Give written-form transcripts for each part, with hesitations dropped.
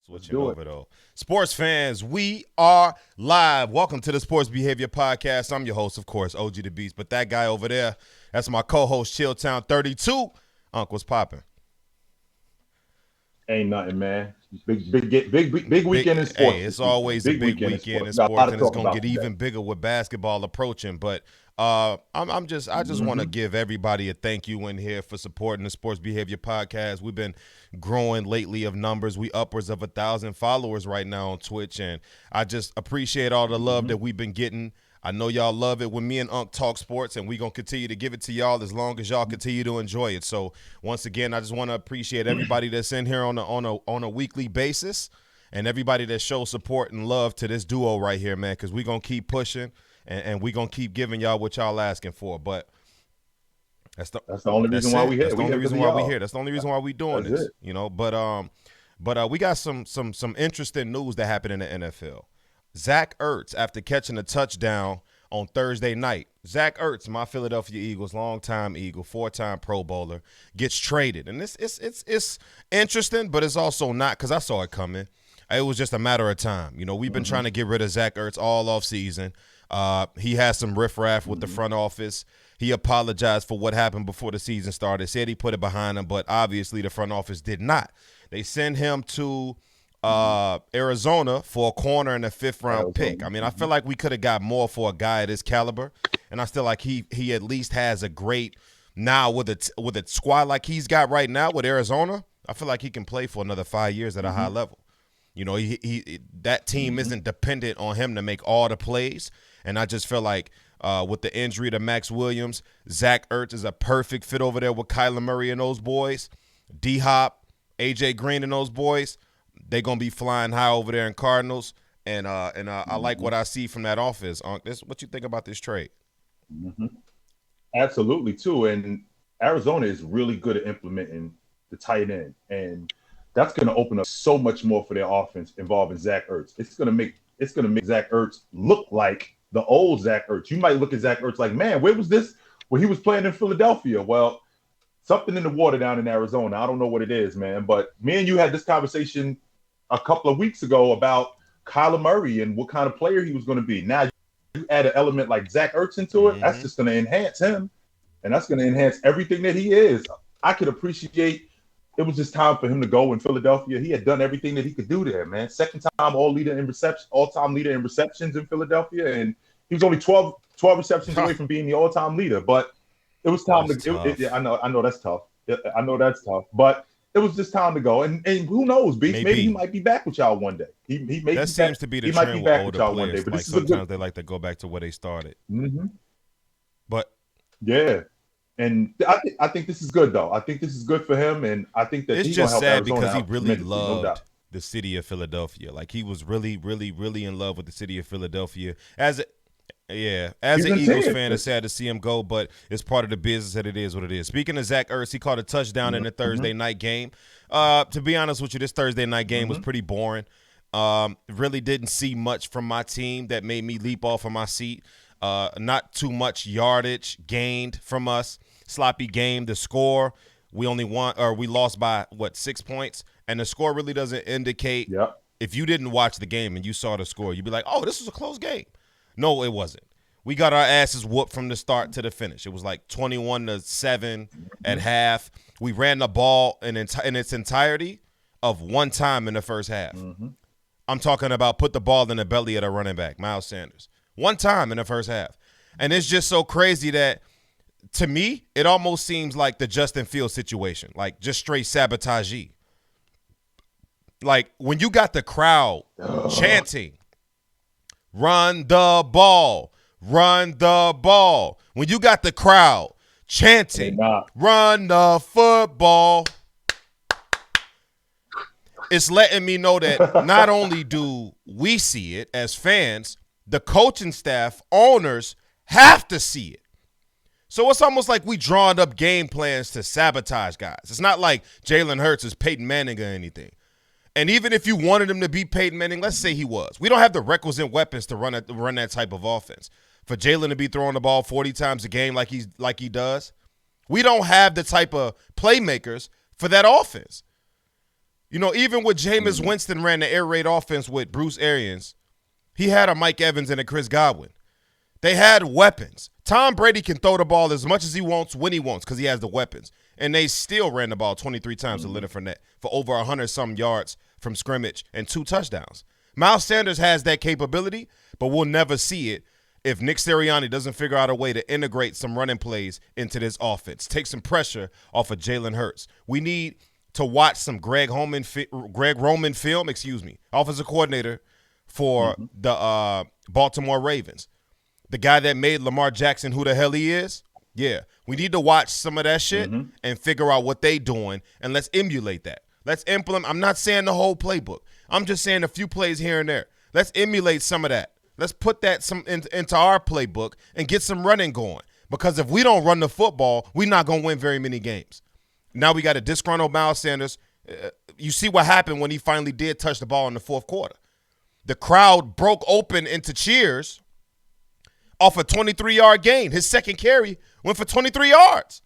Let's Switching do it. over though. Sports fans, we are live. Welcome to the Sports Behavior Podcast. I'm your host, of course, OG the Beast. But that guy over there, that's my co-host, Chilltown 32. Uncle's popping. Ain't nothing, man. Big weekend in Hey, sports it's this weekend. always a Big big weekend in weekend sports. in We got a lot sports, to and it's talk gonna about get today. even bigger with basketball approaching. But I just want to hmm give everybody a thank you in here for supporting the Sports Behavior Podcast. We've been growing lately of numbers. We upwards of 1,000 followers right now on Twitch, and I just appreciate all the love hmm that we've been getting. I know y'all love it when me and Unc talk sports, and we're going to continue to give it to y'all as long as y'all continue to enjoy it. So, once again, I just want to appreciate everybody that's in here on a weekly basis and everybody that shows support and love to this duo right here, man, because we're going to keep pushing and we're going to keep giving y'all what y'all asking for. But that's the That's the only reason that's why it. we That's here. the We only here because reason of why we y'all. here. That's the only reason why we doing That's this, it. you know. But we got some interesting news that happened in the NFL. Zach Ertz, after catching a touchdown on Thursday night, Zach Ertz, my Philadelphia Eagles, longtime Eagle, 4-time Pro Bowler, gets traded, and it's interesting, but it's also not because I saw it coming. It was just a matter of time. You know, we've been hmm trying to get rid of Zach Ertz all off season. He had some riffraff with the hmm front office. He apologized for what happened before the season started. Said he put it behind him, but obviously the front office did not. They send him to hmm Arizona for a corner and a fifth round Arizona. pick. I mean, I feel like we could have got more for a guy at his caliber, and I feel like he at least has a great now with a squad like he's got right now with Arizona. I feel like he can play for another 5 years at a high hmm level. You know, he that team hmm isn't dependent on him to make all the plays, and I just feel like with the injury to Max Williams, Zach Ertz is a perfect fit over there with Kyler Murray and those boys, D Hop, AJ Green and those boys. They gonna be flying high over there in Cardinals, and I like hmm what I see from that offense. This, what you think about this trade? hmm Absolutely too. And Arizona is really good at implementing the tight end, and that's going to open up so much more for their offense involving Zach Ertz. It's going to make Zach Ertz look like the old Zach Ertz. You might look at Zach Ertz like, man, where was this when he was playing in Philadelphia? Well, something in the water down in Arizona. I don't know what it is, man. But me and you had this conversation a couple of weeks ago about Kyler Murray and what kind of player he was going to be. Now you add an element like Zach Ertz into it, that's Mm-hmm. just going to enhance him, and that's going to enhance everything that he is. I could appreciate. It was just time for him to go in Philadelphia. He had done everything that he could do there, man. Second time all time leader in receptions in Philadelphia, and he was only 12 receptions away from being the all time leader. But it was time That's to. tough. I know that's tough. I know that's tough, but it was just time to go. And who knows, Beast? Maybe he Maybe might be back with y'all one day. He may that be back. seems to be the He might be trend with back with older y'all one day. players. But Like this is a good. sometimes they like to go back to where they started. hmm But Yeah, and I think this is good though. I think this is good for him, and I think that it's he's gonna just help sad Arizona because he out really tremendously, no doubt. loved the city of Philadelphia. Like he was really, really, really in love with the city of Philadelphia. As He's an Eagles fan, it's intense. sad to see him go, but it's part of the business that it is what it is. Speaking of Zach Ertz, he caught a touchdown in the Mm-hmm, Thursday night game. To be honest with you, this Thursday night game was mm-hmm, pretty boring. Really didn't see much from my team that made me leap off of my seat. Not too much yardage gained from us. Sloppy game. The score, we only won or we lost by what 6 points, and the score really doesn't indicate. yep. If you didn't watch the game and you saw the score, you'd be like, "Oh, this was a close game." No, it wasn't. We got our asses whooped from the start to the finish. It was like 21-7 at Mm-hmm, half. We ran the ball in its entirety of one time in the first half. mm-hmm, I'm talking about put the ball in the belly of the running back, Miles Sanders. One time in the first half. And it's just so crazy that to me, it almost seems like the Justin Fields situation, like just straight sabotage. Like when you got the crowd chanting, run the ball, run the ball. When you got the crowd and they chanting, not. run the football, it's letting me know that not only do we see it as fans, the coaching staff, owners have to see it. So it's almost like we drawing up game plans to sabotage guys. It's not like Jalen Hurts is Peyton Manning or anything. And even if you wanted him to be Peyton Manning, let's say he was. We don't have the requisite weapons to run that type of offense. For Jalen to be throwing the ball 40 times a game like he does, we don't have the type of playmakers for that offense. You know, even with Jameis Winston ran the air raid offense with Bruce Arians, he had a Mike Evans and a Chris Godwin. They had weapons. Tom Brady can throw the ball as much as he wants when he wants because he has the weapons. And they still ran the ball 23 times to Leonard Fournette for over 100-some yards from scrimmage and 2 touchdowns. Miles Sanders has that capability, but we'll never see it if Nick Sirianni doesn't figure out a way to integrate some running plays into this offense, take some pressure off of Jalen Hurts. We need to watch some Greg Roman film, offensive coordinator for the Baltimore Ravens. The guy that made Lamar Jackson who the hell he is. Yeah, we need to watch some of that shit and figure out what they doing, and let's emulate that. Let's implement. I'm not saying the whole playbook. I'm just saying a few plays here and there. Let's emulate some of that. Let's put that into our playbook and get some running going. Because if we don't run the football, we're not going to win very many games. Now we got a disgruntled Miles Sanders. You see what happened when he finally did touch the ball in the fourth quarter. The crowd broke open into cheers off a 23-yard gain. His second carry went for 23 yards.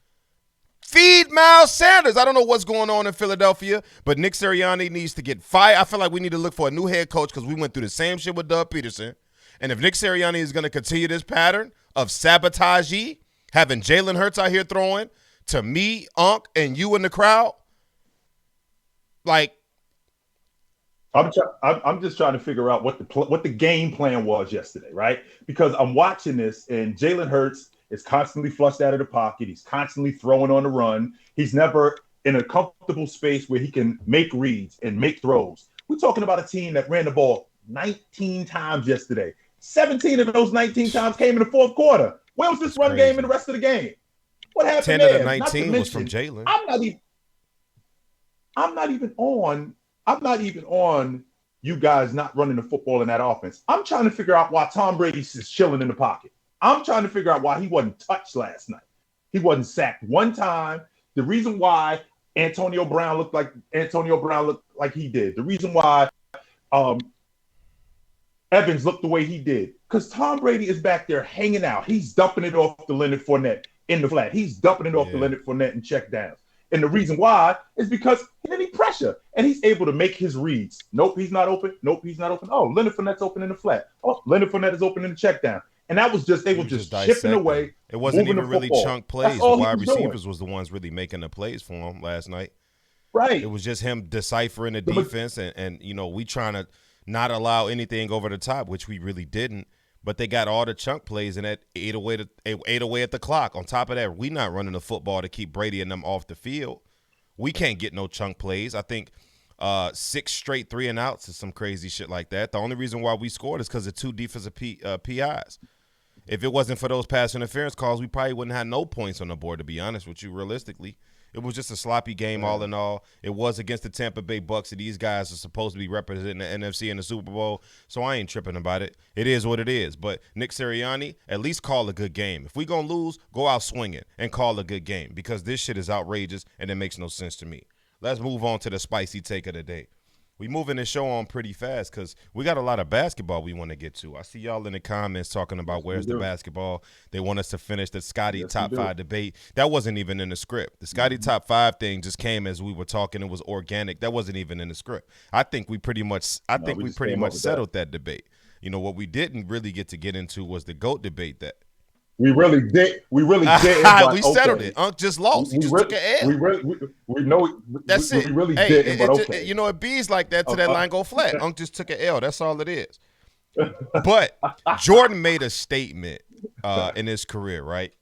Feed Miles Sanders. I don't know what's going on in Philadelphia, but Nick Sirianni needs to get fired. I feel like we need to look for a new head coach because we went through the same shit with Doug Peterson. And if Nick Sirianni is going to continue this pattern of sabotage, having Jalen Hurts out here throwing to me, Unc, and you in the crowd, like, I'm just trying to figure out what the game plan was yesterday, right? Because I'm watching this, and Jalen Hurts is constantly flushed out of the pocket. He's constantly throwing on the run. He's never in a comfortable space where he can make reads and make throws. We're talking about a team that ran the ball 19 times yesterday. 17 of those 19 times came in the fourth quarter. Where was this run game in the rest of the game? What happened 10 there? of the 19 was from Jalen. I'm not even on you guys not running the football in that offense. I'm trying to figure out why Tom Brady's just chilling in the pocket. I'm trying to figure out why he wasn't touched last night. He wasn't sacked one time. The reason why Antonio Brown looked like he did. The reason why Evans looked the way he did. Because Tom Brady is back there hanging out. He's dumping it off to Leonard Fournette in the flat. He's dumping it off to Leonard Fournette in check downs. And the reason why is because he didn't need pressure. And he's able to make his reads. Nope, he's not open. Nope, he's not open. Oh, Leonard Fournette's open in the flat. Oh, Leonard Fournette is open in the check down. And that was just, they were just chipping away. It wasn't even really chunk plays. The wide receivers was the ones really making the plays for him last night. Right. It was just him deciphering the defense and you know, we trying to not allow anything over the top, which we really didn't. But they got all the chunk plays and that ate away at the clock. On top of that, we not running the football to keep Brady and them off the field. We can't get no chunk plays. I think 6 straight 3-and-outs is some crazy shit like that. The only reason why we scored is because of 2 defensive PIs. If it wasn't for those pass interference calls, we probably wouldn't have no points on the board, to be honest with you, realistically. It was just a sloppy game all in all. It was against the Tampa Bay Bucks, and these guys are supposed to be representing the NFC in the Super Bowl, so I ain't tripping about it. It is what it is. But Nick Sirianni, at least call a good game. If we going to lose, go out swinging and call a good game because this shit is outrageous, and it makes no sense to me. Let's move on to the spicy take of the day. We moving the show on pretty fast because we got a lot of basketball we want to get to. I see y'all in the comments talking about where's the basketball. They want us to finish the Scotty top 5 debate. That wasn't even in the script. The Scotty top 5 thing just came as we were talking. It was organic. That wasn't even in the script. I think we pretty much settled that debate. You know, what we didn't really get into was the GOAT debate that. We really did. We settled it. Unc just lost. He just took an L. We know. That's it. We really did. But okay. You know, it bees like that till that line go flat. Unc just took an L. That's all it is. But Jordan made a statement in his career, right?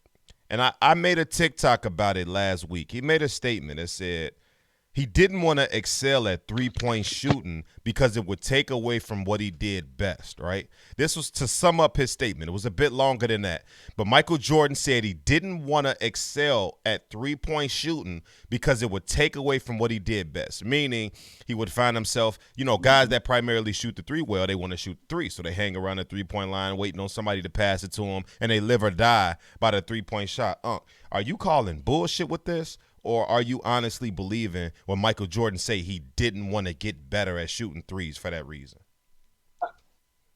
And I made a TikTok about it last week. He made a statement that said he didn't want to excel at three-point shooting because it would take away from what he did best, right? This was to sum up his statement. It was a bit longer than that. But Michael Jordan said he didn't want to excel at three-point shooting because it would take away from what he did best, meaning he would find himself, you know, guys that primarily shoot the three well, they want to shoot three, so they hang around the three-point line waiting on somebody to pass it to them, and they live or die by the three-point shot. Are you calling bullshit with this? Or are you honestly believing when Michael Jordan say he didn't want to get better at shooting threes for that reason?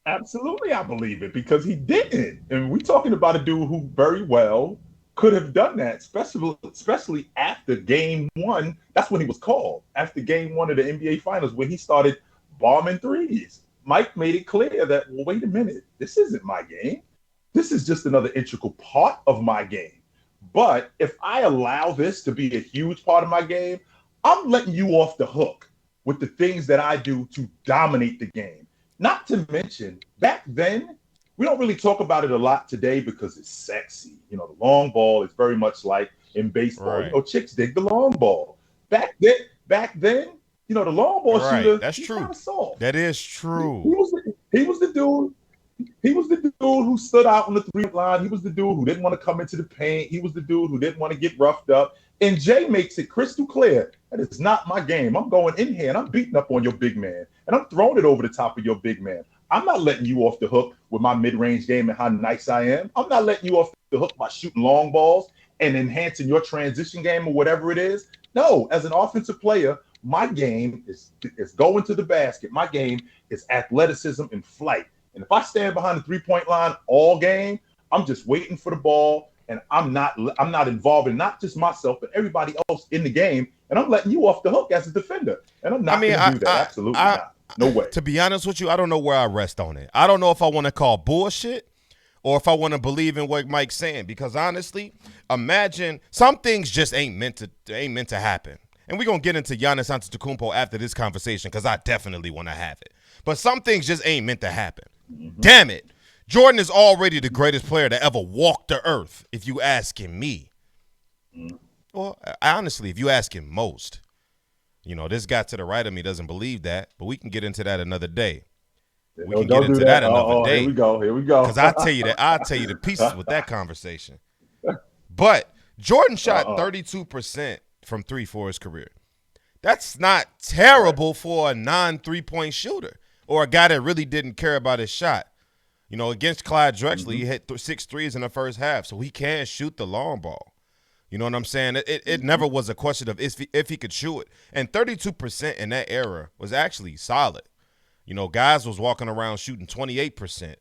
Absolutely, I believe it because he didn't. And we're talking about a dude who very well could have done that, especially after game one. That's when he was called. After game one of the NBA Finals, when he started bombing threes. Mike made it clear that, well, wait a minute, this isn't my game. This is just another integral part of my game. But if I allow this to be a huge part of my game, I'm letting you off the hook with the things that I do to dominate the game. Not to mention, back then, we don't really talk about it a lot today because it's sexy. You know, the long ball is very much like in baseball. Right. You know, chicks dig the long ball. Back then, you know, the long ball Right. shooter, That's he's true. kind of soft. That is He true. was he was the dude. He was the dude who stood out on the three-point line. He was the dude who didn't want to come into the paint. He was the dude who didn't want to get roughed up. And Jay makes it crystal clear that it's not my game. I'm going in here and I'm beating up on your big man. And I'm throwing it over the top of your big man. I'm not letting you off the hook with my mid-range game and how nice I am. I'm not letting you off the hook by shooting long balls and enhancing your transition game or whatever it is. No, as an offensive player, my game is going to the basket. My game is athleticism and flight. And if I stand behind the three-point line all game, I'm just waiting for the ball, and I'm not involving not just myself but everybody else in the game, and I'm letting you off the hook as a defender. And I'm not going to do that. Absolutely not. No way. To be honest with you, I don't know where I rest on it. I don't know if I want to call bullshit or if I want to believe in what Mike's saying. Because honestly, imagine some things just ain't meant to happen. And we're going to get into Giannis Antetokounmpo after this conversation because I definitely want to have it. But some things just ain't meant to happen. Mm-hmm. Damn it. Jordan is already the greatest player to ever walk the earth, if you asking me. Mm-hmm. Well, honestly, if you asking most. You know, this guy to the right of me doesn't believe that, but we can get into that another day. We can get into that another day. Here we go. Because I'll tell you the pieces with that conversation. But Jordan shot 32% from three for his career. That's not terrible for a non-3-point shooter or a guy that really didn't care about his shot. You know, against Clyde Drexler, he hit 6 threes in the first half, so he can shoot the long ball. You know what I'm saying? It never was a question of if he could shoot it. And 32% in that era was actually solid. You know, guys was walking around shooting 28%.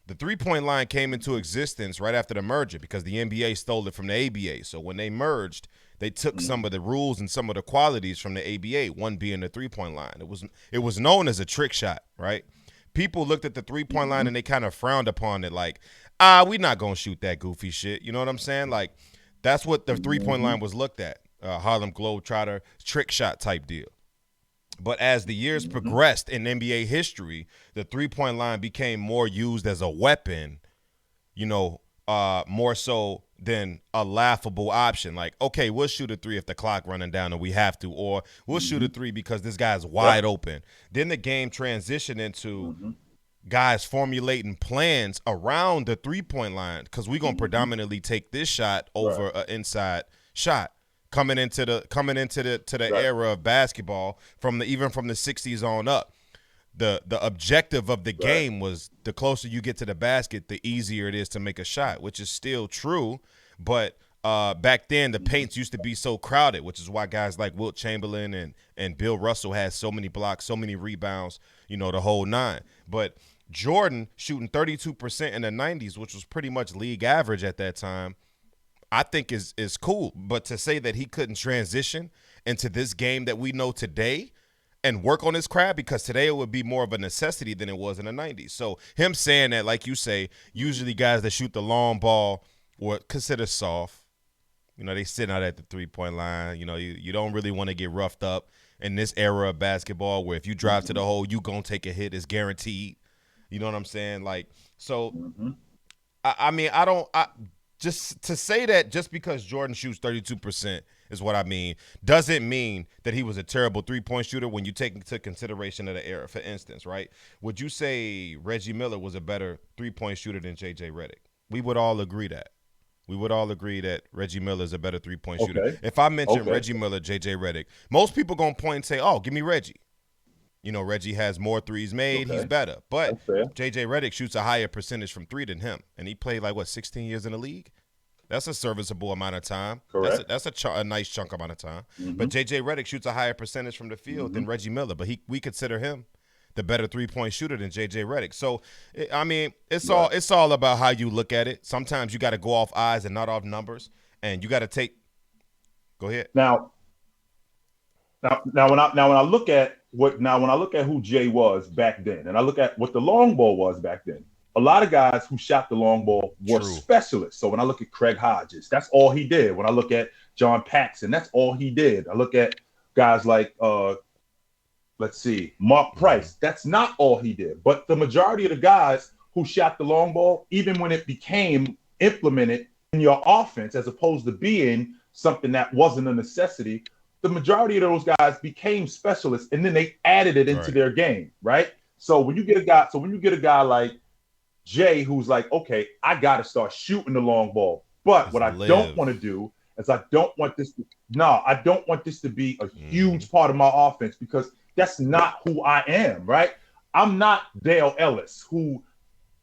The three-point line came into existence right after the merger because the NBA stole it from the ABA. So when they merged, they took some of the rules and some of the qualities from the ABA, one being the three-point line. It was known as a trick shot, right? People looked at the three-point line and they kind of frowned upon it like, we're not going to shoot that goofy shit. You know what I'm saying? Like, that's what the three-point line was looked at, Harlem Globetrotter trick shot type deal. But as the years progressed in NBA history, the three-point line became more used as a weapon, you know, more so than a laughable option. Like, okay, we'll shoot a three if the clock running down and we have to, or we'll shoot a three because this guy's wide open. Then the game transitioned into guys formulating plans around the three-point line because we're going to predominantly take this shot over an inside shot coming into the era of basketball even from the 60s on up. The objective of the game was the closer you get to the basket, the easier it is to make a shot, which is still true. But back then, the paints used to be so crowded, which is why guys like Wilt Chamberlain and Bill Russell had so many blocks, so many rebounds, you know, the whole nine. But Jordan shooting 32% in the 90s, which was pretty much league average at that time, I think is cool. But to say that he couldn't transition into this game that we know today and work on his craft, because today it would be more of a necessity than it was in the 90s. So him saying that, like you say, usually guys that shoot the long ball were considered soft. You know, they sitting out at the three-point line. You know, you don't really want to get roughed up in this era of basketball where if you drive to the hole, you going to take a hit. It's guaranteed. You know what I'm saying? Like, so, I mean, just to say that just because Jordan shoots 32% is what I mean, doesn't mean that he was a terrible three-point shooter when you take into consideration of the era. For instance, right, would you say Reggie Miller was a better three-point shooter than J.J. Redick? We would all agree that. We would all agree that Reggie Miller is a better three-point shooter. If I mention Reggie Miller, J.J. Redick, most people going to point and say, oh, give me Reggie. You know, Reggie has more threes made. He's better. But J.J. Redick shoots a higher percentage from three than him. And he played, 16 years in the league? That's a serviceable amount of time. Correct. That's a nice chunk amount of time. But J.J. Redick shoots a higher percentage from the field than Reggie Miller. But we consider him the better 3-point shooter than J.J. Redick. So, I mean, it's all about how you look at it. Sometimes you got to go off eyes and not off numbers, and you got to take. Go ahead. Now when I look at who Jay was back then, and I look at what the long ball was back then, a lot of guys who shot the long ball were specialists. So when I look at Craig Hodges, that's all he did. When I look at John Paxson, that's all he did. I look at guys like Mark Price. That's not all he did. But the majority of the guys who shot the long ball, even when it became implemented in your offense as opposed to being something that wasn't a necessity, the majority of those guys became specialists, and then they added it into their game, right? So when you get a guy like Jay, who's like, okay, I got to start shooting the long ball, but what I don't want to do is I don't want this to be a huge part of my offense, because that's not who I am, right? I'm not Dale Ellis, who,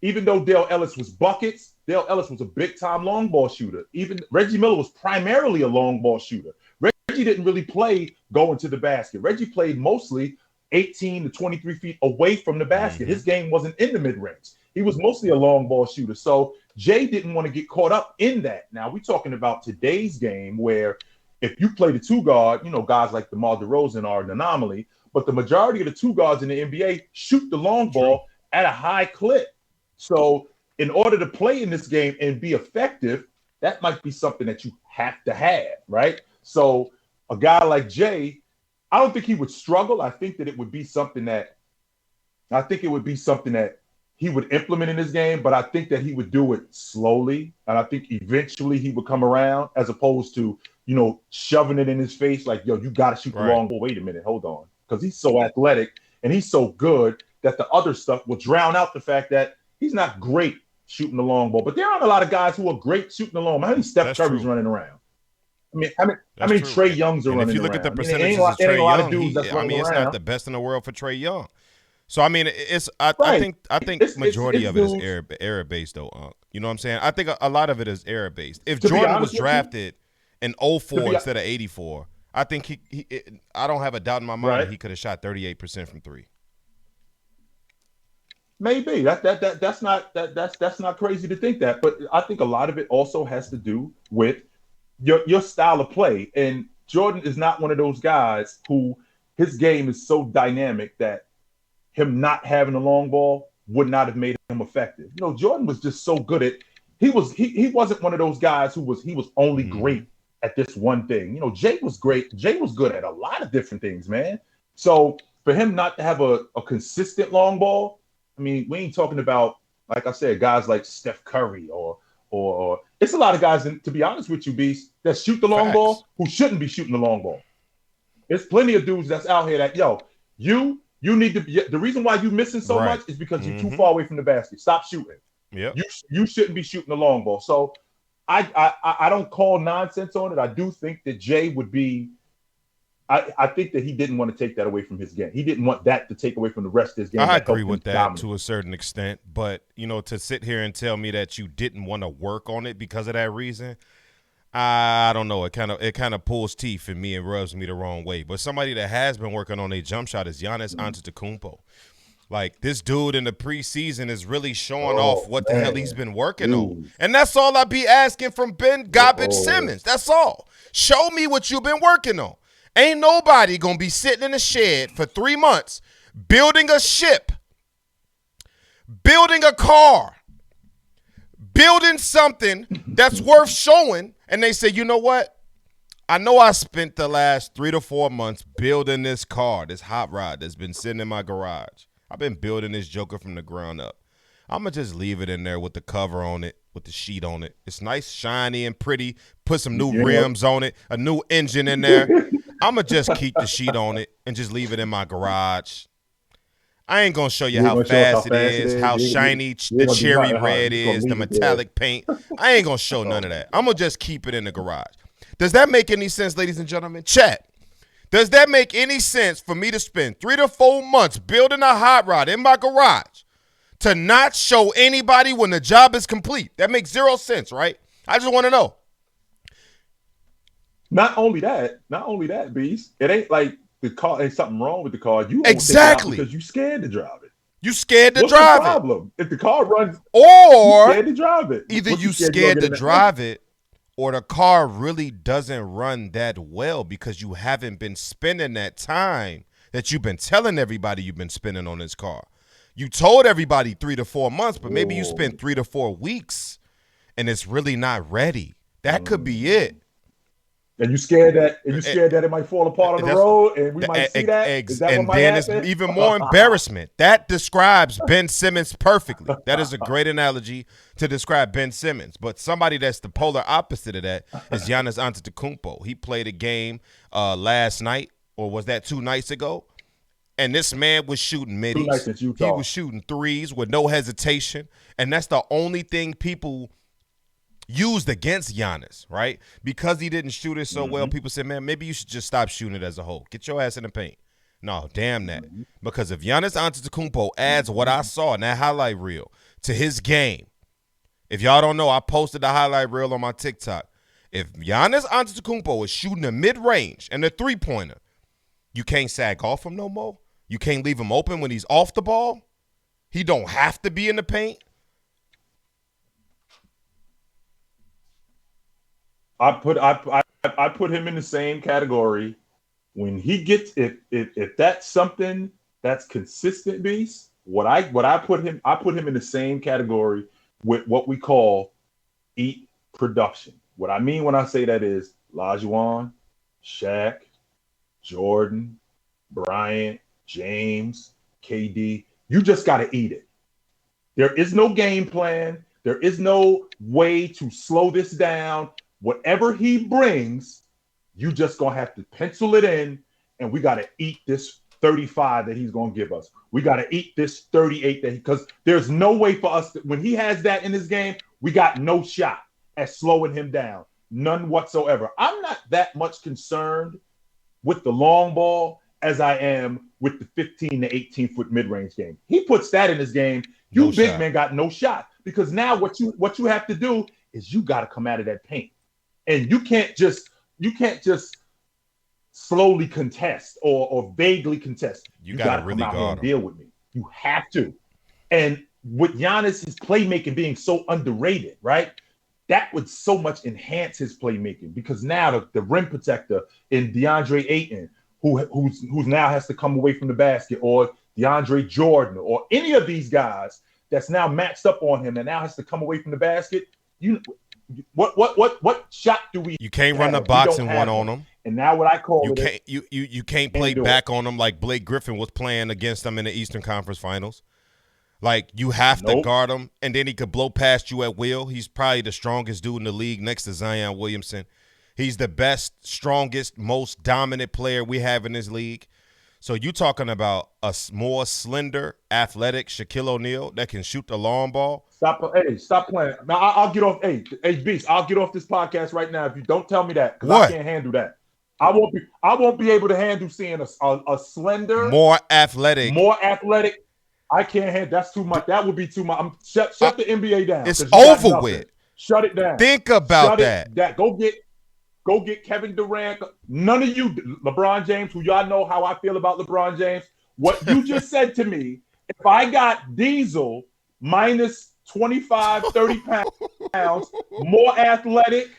even though Dale Ellis was buckets, Dale Ellis was a big-time long ball shooter. Even Reggie Miller was primarily a long ball shooter. Reggie didn't really play going to the basket. Reggie played mostly 18 to 23 feet away from the basket. His game wasn't in the mid-range. He was mostly a long ball shooter. So Jay didn't want to get caught up in that. Now, we're talking about today's game where if you play the two guard, guys like DeMar DeRozan are an anomaly, but the majority of the two guards in the NBA shoot the long ball at a high clip. So in order to play in this game and be effective, that might be something that you have to have, right? So a guy like Jay, I don't think he would struggle. I think that it would be something that he would implement in his game, but I think that he would do it slowly. And I think eventually he would come around, as opposed to, shoving it in his face like, yo, you got to shoot the long ball. Wait a minute, hold on. Because he's so athletic and he's so good that the other stuff will drown out the fact that he's not great shooting the long ball. But there aren't a lot of guys who are great shooting the long ball. How many Steph Curry's running around? I mean, how many Trae Youngs are running around? If you look at the percentages of Trae Young, it's not the best in the world for Trae Young. So I mean, I think majority of it is error based though. You know what I'm saying? I think a lot of it is error based. If Jordan was drafted in 04 instead of 84, I think I don't have a doubt in my mind that he could have shot 38% from three. Maybe that's not crazy to think that, but I think a lot of it also has to do with your style of play. And Jordan is not one of those guys who his game is so dynamic that him not having a long ball would not have made him effective. Jordan was just so good at he wasn't one of those guys who was only great at this one thing. Jay was great. Jay was good at a lot of different things, man. So for him not to have a consistent long ball, I mean, we ain't talking about, like I said, guys like Steph Curry or it's a lot of guys, to be honest with you, Beast, that shoot the long ball who shouldn't be shooting the long ball. There's plenty of dudes that's out here that, you need to be, the reason why you missing so much is because you're too far away from the basket. Stop shooting. Yeah. You shouldn't be shooting the long ball. So I don't call nonsense on it. I do think that Jay would be, I think that he didn't want to take that away from his game. He didn't want that to take away from the rest of his game. I agree with that to a certain extent, but to sit here and tell me that you didn't want to work on it because of that reason, I don't know. It kind of pulls teeth in me and rubs me the wrong way. But somebody that has been working on a jump shot is Giannis Antetokounmpo. Like, this dude in the preseason is really showing off what the hell he's been working on. And that's all I be asking from Ben Simmons. That's all. Show me what you've been working on. Ain't nobody going to be sitting in a shed for 3 months building a ship, building a car, building something that's worth showing, and they say, you know what? I know I spent the last 3 to 4 months building this car, this hot rod that's been sitting in my garage. I've been building this joker from the ground up. I'm going to just leave it in there with the cover on it, with the sheet on it. It's nice, shiny, and pretty. Put some new rims on it, a new engine in there. I'm going to just keep the sheet on it and just leave it in my garage. I ain't going to show you how fast it is, how shiny the cherry red is, the metallic paint. I ain't going to show none of that. I'm going to just keep it in the garage. Does that make any sense, ladies and gentlemen? Chat. Does that make any sense for me to spend 3 to 4 months building a hot rod in my garage to not show anybody when the job is complete? That makes zero sense, right? I just want to know. Not only that, Beast. It ain't like the car ain't something wrong with the car, you won't Exactly. take it out because you scared to drive it. You scared to What's drive the problem? If the car runs, you scared to drive it. Either you scared to drive it, or the car really doesn't run that well because you haven't been spending that time that you've been telling everybody you've been spending on this car. You told everybody 3 to 4 months, but maybe you spent 3 to 4 weeks and it's really not ready. That could be it. And you scared that it might fall apart on the road and we might see that? Is that what might happen? And then it's even more embarrassment. That describes Ben Simmons perfectly. That is a great analogy to describe Ben Simmons. But somebody that's the polar opposite of that is Giannis Antetokounmpo. He played a game last night, or was that 2 nights ago? And this man was shooting middies. 2 nights since Utah. He was shooting threes with no hesitation. And that's the only thing people used against Giannis, right? Because he didn't shoot it so well, people said, man, maybe you should just stop shooting it as a whole. Get your ass in the paint. No, damn that. Because if Giannis Antetokounmpo adds what I saw in that highlight reel to his game, if y'all don't know, I posted the highlight reel on my TikTok. If Giannis Antetokounmpo is shooting a mid-range and a three-pointer, you can't sag off him no more. You can't leave him open when he's off the ball. He don't have to be in the paint. I put him in the same category. When he gets if that's something that's consistent, beast. I put him in the same category with what we call eat production. What I mean when I say that is Lajuan, Shaq, Jordan, Bryant, James, KD. You just got to eat it. There is no game plan. There is no way to slow this down. Whatever he brings, you just going to have to pencil it in, and we got to eat this 35 that he's going to give us. We got to eat this 38 because there's no way for us when he has that in his game, we got no shot at slowing him down. None whatsoever. I'm not that much concerned with the long ball as I am with the 15 to 18-foot mid-range game. He puts that in his game. You no big shot. Man got no shot because now what you have to do is you got to come out of that paint. And you can't just slowly contest or vaguely contest. You got to really come out here and deal with me. You have to. And with Giannis, his playmaking being so underrated, right? That would so much enhance his playmaking because now the rim protector in DeAndre Ayton, who's now has to come away from the basket, or DeAndre Jordan, or any of these guys that's now matched up on him and now has to come away from the basket. What shot do we? You can't run the boxing one on them. And now what I call you can't play back on them like Blake Griffin was playing against them in the Eastern Conference Finals. Like you have to guard him, and then he could blow past you at will. He's probably the strongest dude in the league next to Zion Williamson. He's the best, strongest, most dominant player we have in this league. So you talking about a more slender, athletic Shaquille O'Neal that can shoot the long ball? Stop playing. Now I'll get off. Hey, Beast, I'll get off this podcast right now if you don't tell me that because I can't handle that. I won't be able to handle seeing a slender, more athletic. I can't handle. That's too much. That would be too much. Shut the NBA down. It's over with. Shut it down. Think about that. Go get Kevin Durant. None of you, LeBron James, who y'all know how I feel about LeBron James. What you just said to me, if I got Diesel minus 25, 30 pounds, more athletic,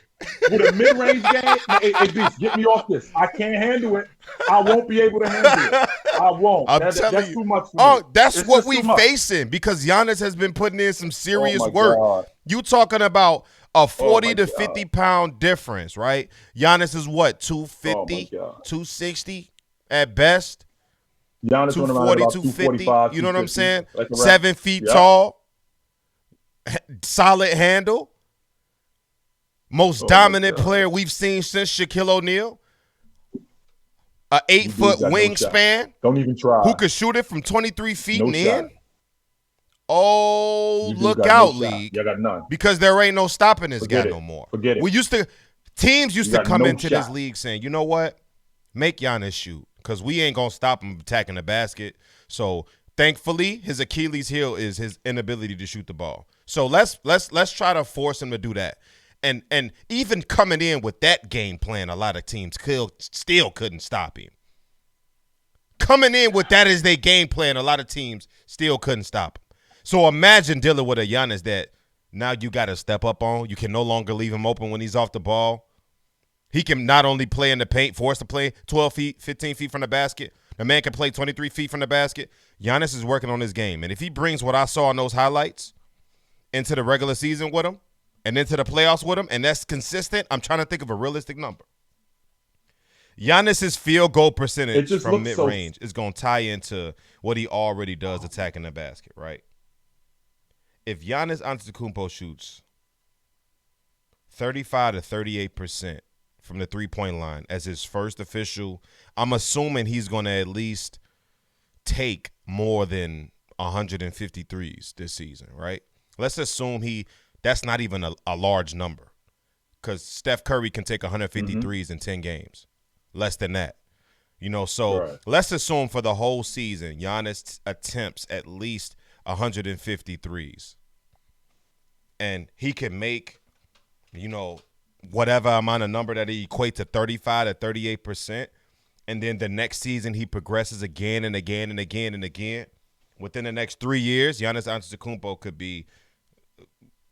with a mid-range game, hey, Beast, get me off this. I can't handle it. I won't be able to handle it. I won't. That's too much for me. That's what we facing because Giannis has been putting in some serious work. God. You talking about a 40 to 50 pound difference, right? Giannis is what, 250, 260 at best? Giannis 240, 250. You know what I'm saying? Like 7 feet tall, solid handle. Most dominant player we've seen since Shaquille O'Neal. An 8-foot wingspan. No, don't even try. Who could shoot it from 23 feet and in? Oh, look out, league. You got none. Because there ain't no stopping this guy no more. Forget it. Teams used to come into this league saying, you know what? Make Giannis shoot. Because we ain't going to stop him attacking the basket. So thankfully, his Achilles heel is his inability to shoot the ball. So let's try to force him to do that. And even coming in with that game plan, a lot of teams still couldn't stop him. coming in with that as their game plan, a lot of teams still couldn't stop him. So imagine dealing with a Giannis that now you got to step up on. You can no longer leave him open when he's off the ball. He can not only play in the paint, forced to play 12 feet, 15 feet from the basket. The man can play 23 feet from the basket. Giannis is working on his game. And if he brings what I saw in those highlights into the regular season with him and into the playoffs with him, and that's consistent, I'm trying to think of a realistic number. Giannis's field goal percentage from mid-range is going to tie into what he already does attacking the basket, right? If Giannis Antetokounmpo shoots 35 to 38% from the three-point line as his first official, I'm assuming he's going to at least take more than 153s this season, right? Let's assume that's not even a large number because Steph Curry can take 153s in 10 games, less than that. So let's assume for the whole season, Giannis attempts at least 153s. And he can make, whatever amount of number that he equates to 35 to 38%. And then the next season he progresses again and again and again and again. Within the next 3 years, Giannis Antetokounmpo could be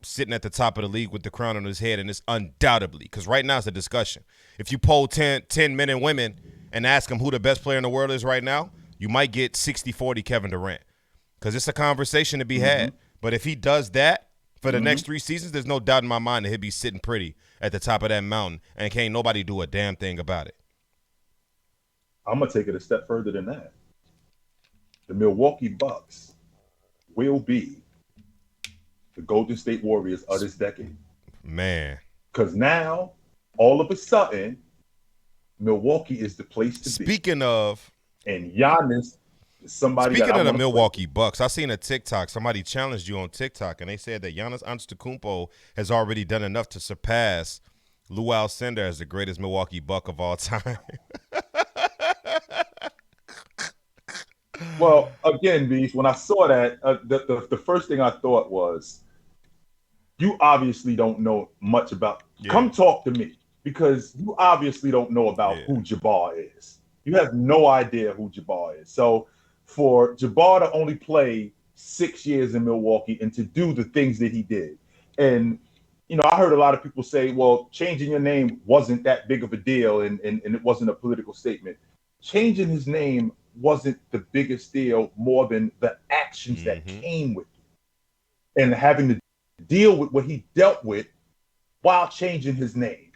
sitting at the top of the league with the crown on his head, and it's undoubtedly, because right now it's a discussion. If you poll 10 men and women and ask them who the best player in the world is right now, you might get 60-40 Kevin Durant, because it's a conversation to be had. But if he does that for the next 3 seasons, there's no doubt in my mind that he'll be sitting pretty at the top of that mountain, and can't nobody do a damn thing about it. I'm going to take it a step further than that. The Milwaukee Bucks will be the Golden State Warriors of this decade. Man. Because now, all of a sudden, Milwaukee is the place to be. Speaking of. And Giannis is somebody Speaking of the Milwaukee Bucks, I seen a TikTok. Somebody challenged you on TikTok, and they said that Giannis Antetokounmpo has already done enough to surpass Lou Alcindor as the greatest Milwaukee Buck of all time. Well, again, Beast, when I saw that, the first thing I thought was, you obviously don't know much about. Come talk to me, because you obviously don't know about who Jabbar is. You have no idea who Jabbar is. So for Jabbar to only play 6 years in Milwaukee and to do the things that he did, and I heard a lot of people say, well, changing your name wasn't that big of a deal, and it wasn't a political statement. Changing his name wasn't the biggest deal more than the actions that came with it, and having to deal with what he dealt with while changing his name,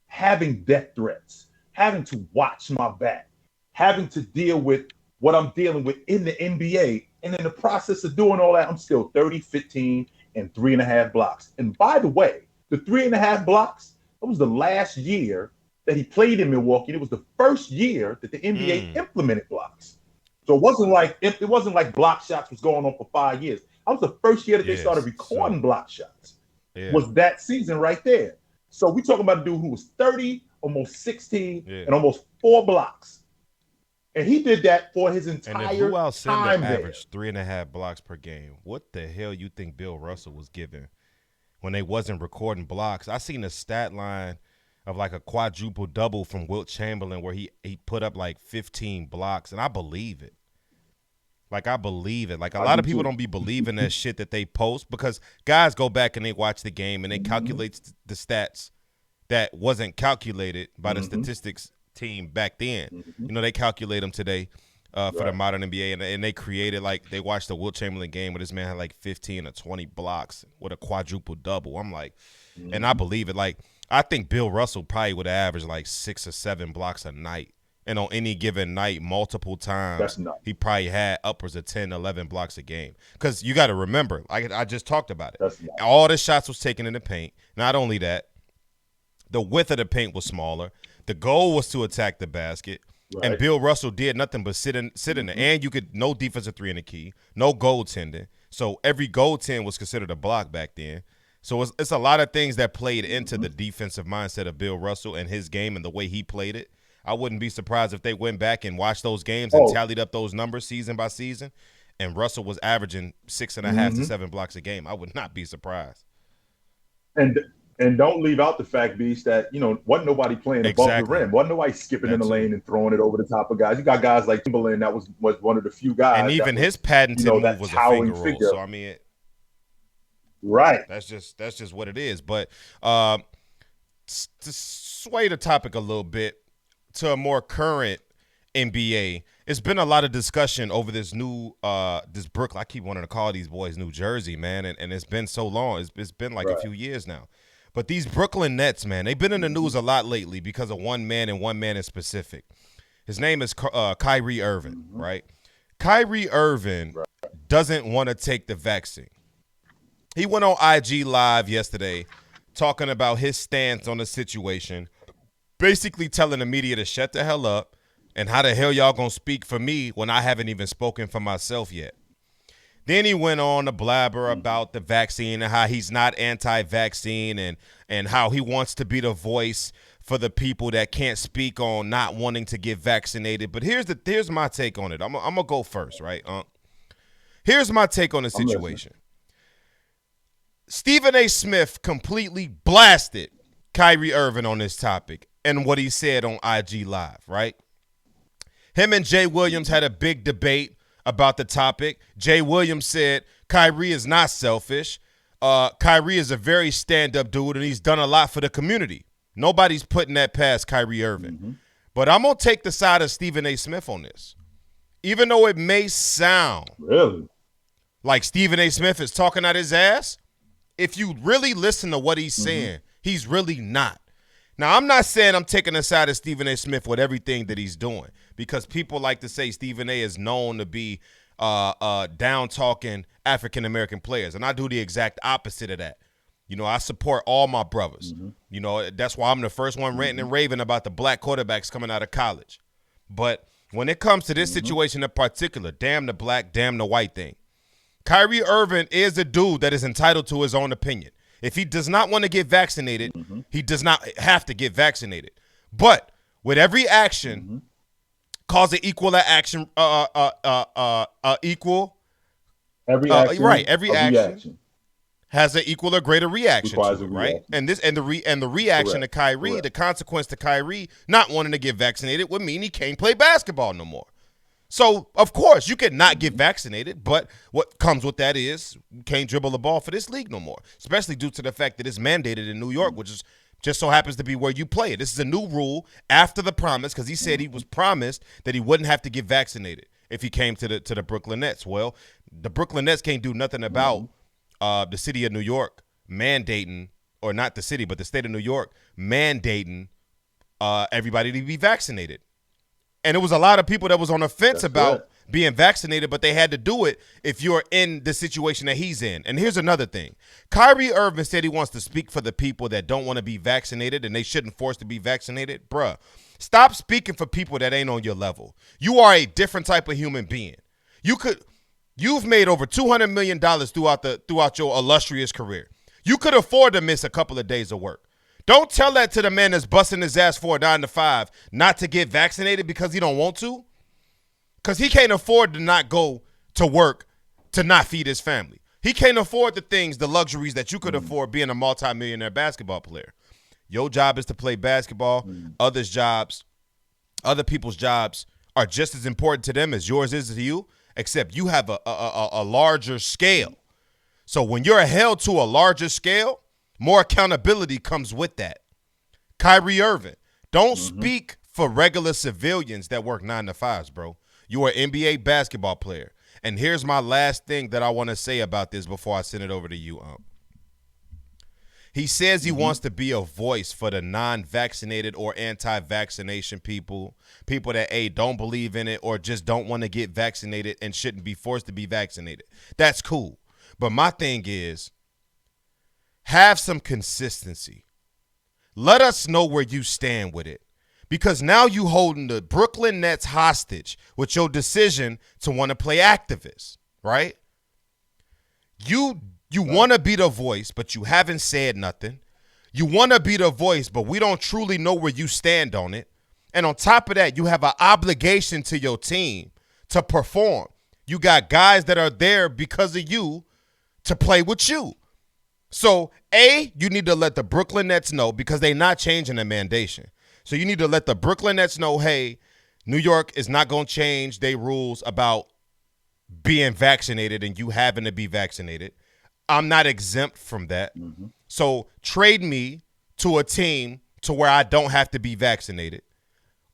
having death threats, having to watch my back, having to deal with what I'm dealing with in the NBA. And in the process of doing all that, I'm still 30, 15, and 3.5 blocks. And by the way, the 3.5 blocks, that was the last year that he played in Milwaukee. It was the first year that the NBA implemented blocks. So it wasn't like block shots was going on for 5 years. That was the first year that they started recording block shots. Was that season right there. So we talking about a dude who was 30, almost 16, and almost 4 blocks. And he did that for his entire time. And if Lou Alcindor averaged 3.5 blocks per game, what the hell you think Bill Russell was giving when they wasn't recording blocks? I seen a stat line of like a quadruple double from Wilt Chamberlain where he put up like 15 blocks, and I believe it. Like, I believe it. Like, a lot of people don't be believing that shit that they post, because guys go back and they watch the game and they calculate the stats that wasn't calculated by the statistics team back then. They calculate them today for the modern NBA, and they created, like, they watched the Wilt Chamberlain game where this man had like 15 or 20 blocks with a quadruple double. I'm like, and I believe it. Like, I think Bill Russell probably would average like 6 or 7 blocks a night. And on any given night, multiple times, he probably had upwards of 10, 11 blocks a game. Because you got to remember, I just talked about it. All the shots was taken in the paint. Not only that, the width of the paint was smaller. The goal was to attack the basket. And Bill Russell did nothing but sit in there. And you could, no defensive three in the key, no goaltending. So every goaltend was considered a block back then. So it's a lot of things that played into the defensive mindset of Bill Russell and his game and the way he played it. I wouldn't be surprised if they went back and watched those games and tallied up those numbers season by season, and Russell was averaging 6.5 to 7 blocks a game. I would not be surprised. And And don't leave out the fact, Beast, that wasn't nobody playing above the Exactly. rim. Wasn't nobody skipping in That the too. lane and throwing it over the top of guys. You got guys like Timberland that was one of the few And guys that even his was, patented move that was a towering finger roll. figure. So I mean, Right. that's just what it is. But to sway the topic a little bit to a more current NBA, it's been a lot of discussion over this new this Brooklyn. I keep wanting to call these boys New Jersey, man, and it's been so long. It's been like a Right. few years now. But these Brooklyn Nets, man, they've been in the news a lot lately because of one man and one man in specific. His name is Kyrie Irving, right? Kyrie Irving doesn't want to take the vaccine. He went on IG Live yesterday talking about his stance on the situation, basically telling the media to shut the hell up and how the hell y'all gonna speak for me when I haven't even spoken for myself yet. Then he went on to blabber about the vaccine and how he's not anti-vaccine and how he wants to be the voice for the people that can't speak on not wanting to get vaccinated. But here's my take on it. I'm gonna go first, right? Here's my take on the situation. Stephen A. Smith completely blasted Kyrie Irving on this topic and what he said on IG Live, right? Him and Jay Williams had a big debate about the topic. Jay Williams said Kyrie is not selfish. Kyrie is a very stand-up dude, and he's done a lot for the community. Nobody's putting that past Kyrie Irving. But I'm going to take the side of Stephen A. Smith on this. Even though it may sound like Stephen A. Smith is talking out his ass, if you really listen to what he's saying, he's really not. Now, I'm not saying I'm taking the side of Stephen A. Smith with everything that he's doing, because people like to say Stephen A. is known to be down-talking African-American players, and I do the exact opposite of that. I support all my brothers. That's why I'm the first one ranting and raving about the black quarterbacks coming out of college. But when it comes to this situation in particular, damn the black, damn the white thing, Kyrie Irving is a dude that is entitled to his own opinion. If he does not want to get vaccinated, he does not have to get vaccinated. But with every action, cause an equal action, equal. Every action, every action has an equal or greater reaction to it, right? And the reaction to Kyrie, the consequence to Kyrie not wanting to get vaccinated would mean he can't play basketball no more. So, of course, you could not get vaccinated, but what comes with that is you can't dribble the ball for this league no more, especially due to the fact that it's mandated in New York, which is just so happens to be where you play it. This is a new rule after the promise, because he said he was promised that he wouldn't have to get vaccinated if he came to the Brooklyn Nets. Well, the Brooklyn Nets can't do nothing about the city of New York mandating, or not the city, but the state of New York mandating everybody to be vaccinated. And it was a lot of people that was on the fence about being vaccinated, but they had to do it if you're in the situation that he's in. And here's another thing. Kyrie Irving said he wants to speak for the people that don't want to be vaccinated and they shouldn't force to be vaccinated. Bruh, stop speaking for people that ain't on your level. You are a different type of human being. You've made over $200 million throughout your illustrious career. You could afford to miss a couple of days of work. Don't tell that to the man that's busting his ass for a 9 to 5 not to get vaccinated because he don't want to. Because he can't afford to not go to work to not feed his family. He can't afford the luxuries that you could afford being a multimillionaire basketball player. Your job is to play basketball. Other people's jobs are just as important to them as yours is to you, except you have a larger scale. So when you're held to a larger scale, more accountability comes with that. Kyrie Irving, don't speak for regular civilians that work 9 to 5s, bro. You are an NBA basketball player. And here's my last thing that I want to say about this before I send it over to you. He says he wants to be a voice for the non-vaccinated or anti-vaccination people that, A, don't believe in it or just don't want to get vaccinated and shouldn't be forced to be vaccinated. That's cool. But my thing is, have some consistency. Let us know where you stand with it. Because now you holding the Brooklyn Nets hostage with your decision to want to play activist, right? You want to be the voice, but you haven't said nothing. You want to be the voice, but we don't truly know where you stand on it. And on top of that, you have an obligation to your team to perform. You got guys that are there because of you to play with you. So, A, you need to let the Brooklyn Nets know because they're not changing the mandation. So you need to let the Brooklyn Nets know, hey, New York is not going to change their rules about being vaccinated and you having to be vaccinated. I'm not exempt from that. Mm-hmm. So trade me to a team to where I don't have to be vaccinated.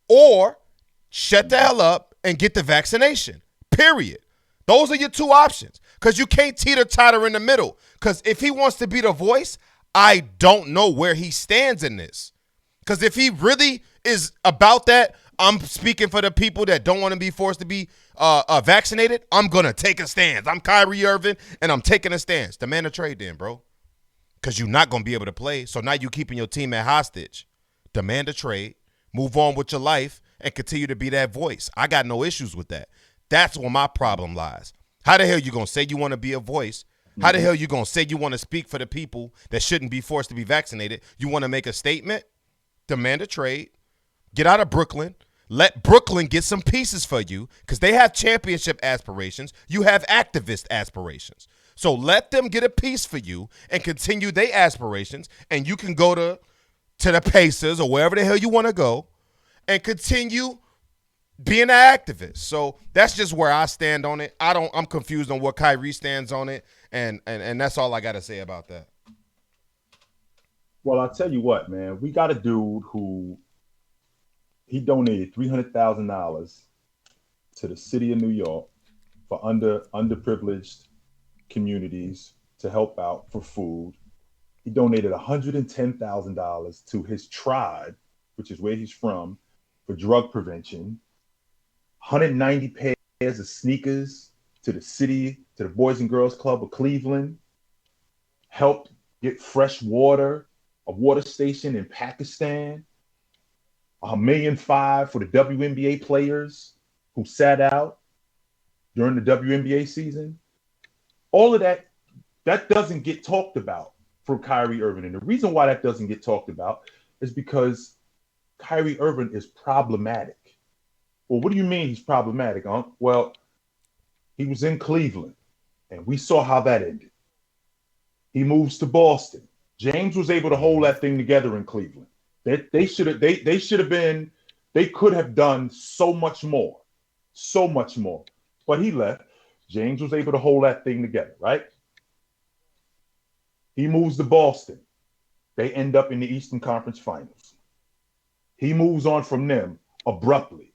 Or shut the hell up and get the vaccination. Period. Those are your two options. Because you can't teeter-totter in the middle. Because if he wants to be the voice, I don't know where he stands in this. Because if he really is about that, I'm speaking for the people that don't want to be forced to be vaccinated, I'm going to take a stance. I'm Kyrie Irving, and I'm taking a stance. Demand a trade then, bro. Because you're not going to be able to play. So now you're keeping your team at hostage. Demand a trade. Move on with your life and continue to be that voice. I got no issues with that. That's where my problem lies. How the hell you going to say you want to be a voice? How the hell you going to say you want to speak for the people that shouldn't be forced to be vaccinated? You want to make a statement? Demand a trade. Get out of Brooklyn. Let Brooklyn get some pieces for you because they have championship aspirations. You have activist aspirations. So let them get a piece for you and continue their aspirations, and you can go to the Pacers or wherever the hell you want to go and continue being an activist. So that's just where I stand on it. I'm confused on what Kyrie stands on it, and that's all I got to say about that. Well, I'll tell you what, man. We got a dude who he donated $300,000 to the city of New York for underprivileged communities to help out for food. He donated $110,000 to his tribe, which is where he's from, for drug prevention. 190 pairs of sneakers to the Boys and Girls Club of Cleveland. Helped get fresh water, a water station in Pakistan. $1.5 million for the WNBA players who sat out during the WNBA season. All of that doesn't get talked about from Kyrie Irving. And the reason why that doesn't get talked about is because Kyrie Irving is problematic. Well, what do you mean he's problematic, huh? Well, he was in Cleveland, and we saw how that ended. He moves to Boston. James was able to hold that thing together in Cleveland. They could have done so much more. But he left. James was able to hold that thing together, right? He moves to Boston. They end up in the Eastern Conference Finals. He moves on from them abruptly.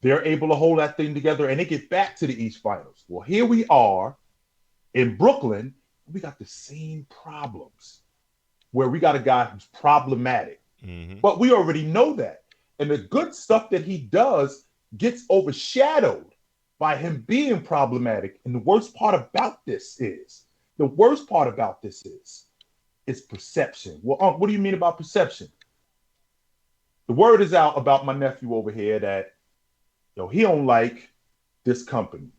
They're able to hold that thing together and they get back to the East Finals. Well, here we are in Brooklyn. We got the same problems where we got a guy who's problematic. Mm-hmm. But we already know that. And the good stuff that he does gets overshadowed by him being problematic. And the worst part about this is perception. Well, what do you mean about perception? The word is out about my nephew over here that he don't like this company.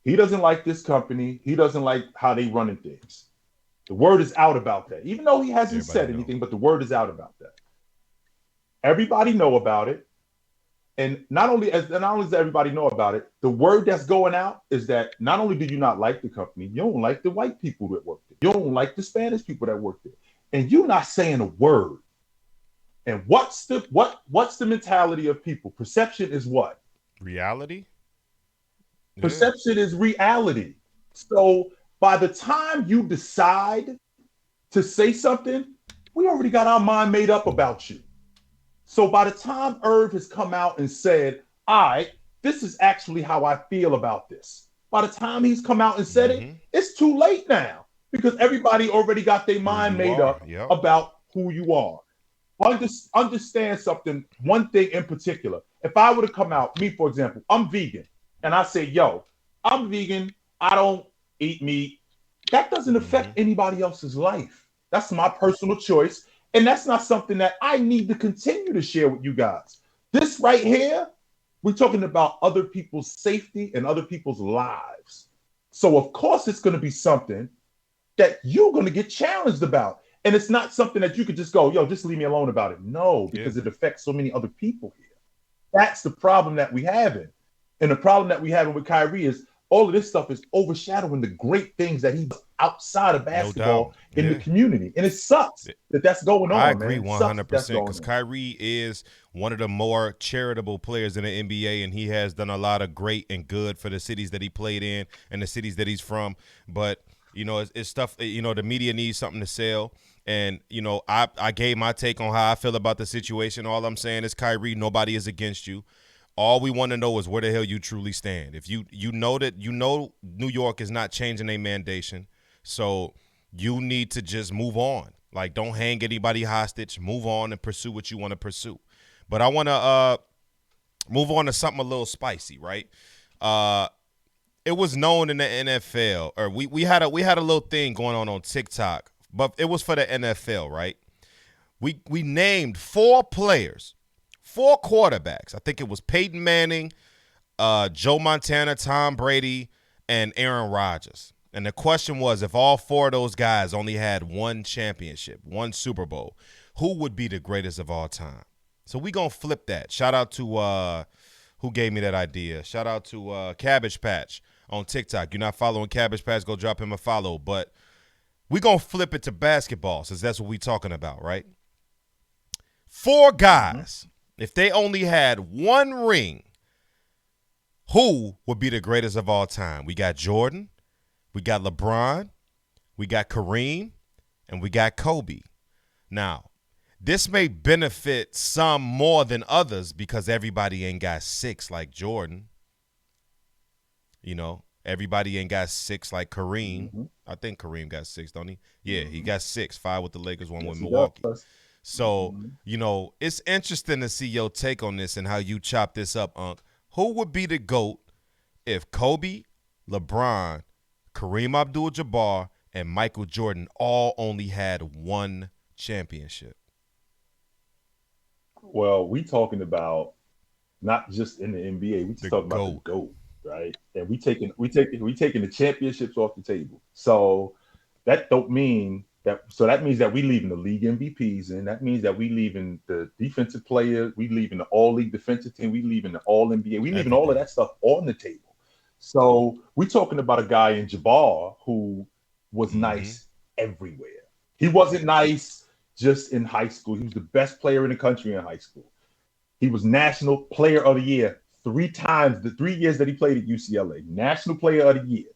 He doesn't like this company. He doesn't like how they running things. The word is out about that, even though he hasn't said anything, but the word is out about that. Everybody know about it. And not only does everybody know about it, the word that's going out is that not only do you not like the company, you don't like the white people that work there. You don't like the Spanish people that work there. And you're not saying a word. And what's the mentality of people? Perception is what? Reality? Perception is reality. So by the time you decide to say something, we already got our mind made up about you. So by the time Irv has come out and said, all right, this is actually how I feel about this. By the time he's come out and said it, it's too late now because everybody already got their mind made up about who you are. Understand something, one thing in particular. If I were to come out, me, for example, I'm vegan, and I say, I'm vegan, I don't eat meat. That doesn't affect anybody else's life. That's my personal choice. And that's not something that I need to continue to share with you guys. This right here, we're talking about other people's safety and other people's lives. So of course it's going to be something that you're going to get challenged about. And it's not something that you could just go, just leave me alone about it. No, because it affects so many other people here. That's the problem that we have. And the problem that we have with Kyrie is, all of this stuff is overshadowing the great things that he does outside of No doubt. basketball in the Yeah. community. And it sucks that that's going I on, agree man. It sucks that that's 100% going because on. Kyrie is one of the more charitable players in the NBA, and he has done a lot of great and good for the cities that he played in and the cities that he's from. But, it's stuff, the media needs something to sell. And, I gave my take on how I feel about the situation. All I'm saying is, Kyrie, nobody is against you. All we want to know is where the hell you truly stand. If you know that New York is not changing their mandation, so you need to just move on. Like, don't hang anybody hostage. Move on and pursue what you want to pursue. But I want to move on to something a little spicy, right? It was known in the NFL, or we had a little thing going on TikTok, but it was for the NFL, right? We named 4 players. 4 quarterbacks. I think it was Peyton Manning, Joe Montana, Tom Brady, and Aaron Rodgers. And the question was, if all 4 of those guys only had 1 championship, 1 Super Bowl, who would be the greatest of all time? So we going to flip that. Shout out to who gave me that idea. Shout out to Cabbage Patch on TikTok. You're not following Cabbage Patch, go drop him a follow. But we going to flip it to basketball since that's what we talking about, right? 4 guys. If they only had 1 ring, who would be the greatest of all time? We got Jordan, we got LeBron, we got Kareem, and we got Kobe. Now, this may benefit some more than others because everybody ain't got 6 like Jordan. Everybody ain't got 6 like Kareem. I think Kareem got 6, don't he? Yeah, he got 6, 5 with the Lakers, 1 with Milwaukee. So, it's interesting to see your take on this and how you chop this up, Unc. Who would be the GOAT if Kobe, LeBron, Kareem Abdul-Jabbar, and Michael Jordan all only had 1 championship? Well, we talking about not just in the NBA. We just talking about the GOAT, right? And we taking the championships off the table. So that don't mean that. So that means that we leaving the league MVPs in. That means that we leaving the defensive players. We leaving the all league defensive team. We leaving the all NBA. We leaving all of that stuff on the table. So we talking about a guy in Jabbar who was nice everywhere. He wasn't nice just in high school. He was the best player in the country in high school. He was National Player of the Year 3 times the 3 years that he played at UCLA. National Player of the Year.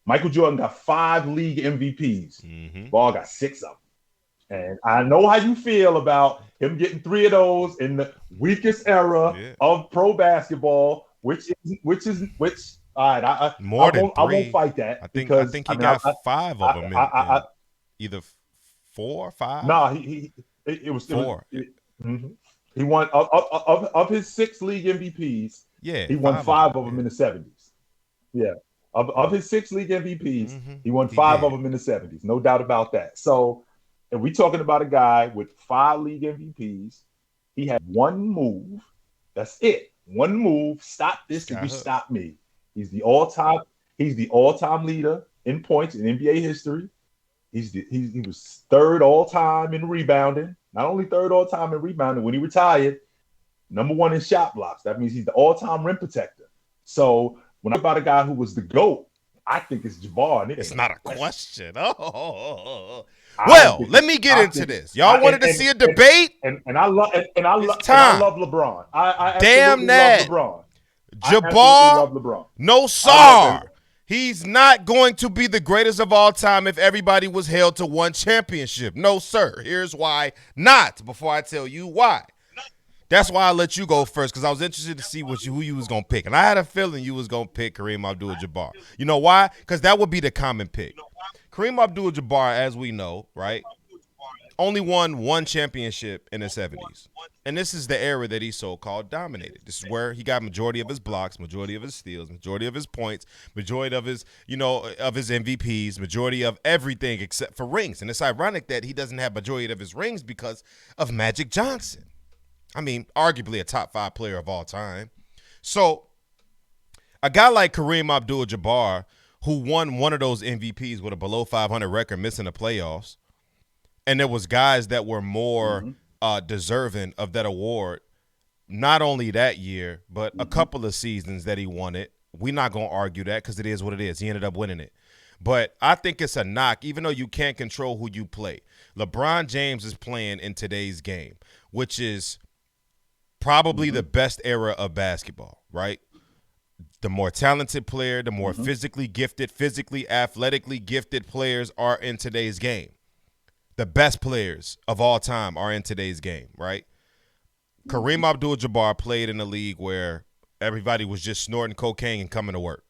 Michael Jordan got 5 league MVPs. Ball got 6 of them. And I know how you feel about him getting 3 of those in the weakest era of pro basketball, which all right, I won't fight that. I think he got 5 of them in either 4 or 5. No, it was 4. He won of his 6 league MVPs. Yeah, he won 5 of them in the 70s. Yeah. Of his 6 league MVPs, he won 5 of them in the 70s. No doubt about that. So, if we're talking about a guy with 5 league MVPs, he had 1 move. That's it. 1 move. Stop this if you stop me. He's the all-time leader in points in NBA history. He was 3rd all-time in rebounding. Not only 3rd all-time in rebounding, when he retired, number 1 in shot blocks. That means he's the all-time rim protector. So when I'm about a guy who was the GOAT, I think it's Jabbar. It's not a question. Well, let me get into this. Y'all wanted to see a debate, and I love LeBron. I damn that love LeBron. Jabbar, love LeBron. No sir. He's not going to be the greatest of all time if everybody was held to 1 championship. No, sir. Here's why not, before I tell you why. That's why I let you go first, because I was interested to see who you was going to pick. And I had a feeling you was going to pick Kareem Abdul-Jabbar. You know why? Because that would be the common pick. Kareem Abdul-Jabbar, as we know, right, only won 1 championship in the 70s. And this is the era that he so-called dominated. This is where he got majority of his blocks, majority of his steals, majority of his points, majority of his, of his MVPs, majority of everything except for rings. And it's ironic that he doesn't have majority of his rings because of Magic Johnson. I mean, arguably a top 5 player of all time. So a guy like Kareem Abdul-Jabbar, who won one of those MVPs with a below 500 record, missing the playoffs, and there was guys that were more deserving of that award, not only that year, but a couple of seasons that he won it we're not going to argue that because it is what it is. He ended up winning it. But I think it's a knock, even though you can't control who you play. LeBron James is playing in today's game, which is probably the best era of basketball, right? The more talented player, the more physically gifted, physically, athletically gifted players are in today's game. The best players of all time are in today's game, right? Kareem Abdul-Jabbar played in a league where everybody was just snorting cocaine and coming to work.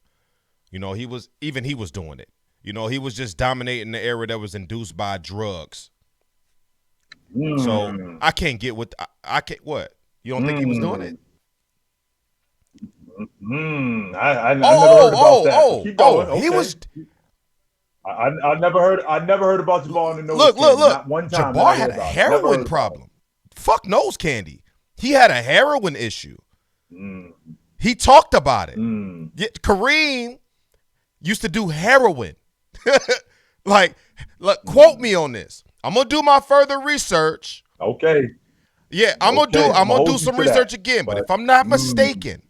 You know, he was doing it. You know, he was just dominating the era that was induced by drugs. So I can't get with I can't what? You don't think he was doing it? I never heard about that. Keep going. Okay. He was. I never heard about Jabbar in the nose Look. candy. Not one time. Jabbar had a heroin problem. Fuck nose candy. He had a heroin issue. He talked about it. Kareem used to do heroin. Like, look, quote me on this. I'm gonna do my further research. Okay. Yeah, I'm gonna do some research again. But if I'm not mistaken,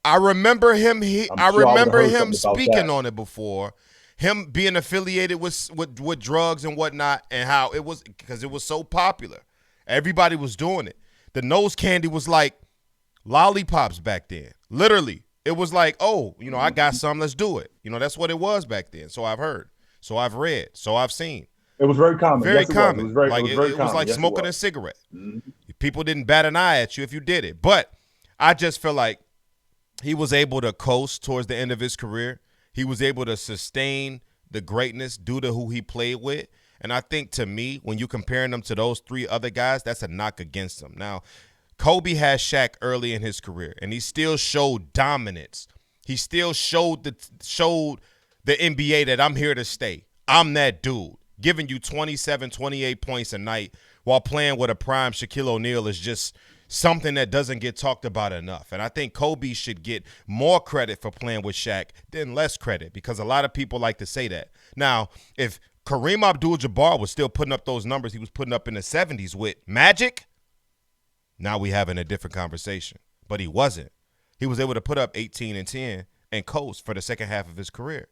I remember him. I remember him speaking on it before. Him being affiliated with drugs and whatnot, and how it was because it was so popular. Everybody was doing it. The nose candy was like lollipops back then. Literally, it was like, oh, you know, I got some. Let's do it. You know, that's what it was back then. So I've heard. So I've read. So I've seen. It was very common. Very common. It was like smoking a cigarette. People didn't bat an eye at you if you did it. But I just feel like he was able to coast towards the end of his career. He was able to sustain the greatness due to who he played with. And I think, to me, when you comparing them to those three other guys, that's a knock against them. Now, Kobe had Shaq early in his career, and he still showed dominance. He still showed the NBA that I'm here to stay. I'm that dude. Giving you 27, 28 points a night while playing with a prime Shaquille O'Neal is just something that doesn't get talked about enough. And I think Kobe should get more credit for playing with Shaq than less credit, because a lot of people like to say that. Now, if Kareem Abdul-Jabbar was still putting up those numbers he was putting up in the 70s with Magic, now we having a different conversation. But he wasn't. He was able to put up 18 and 10 and coast for the second half of his career.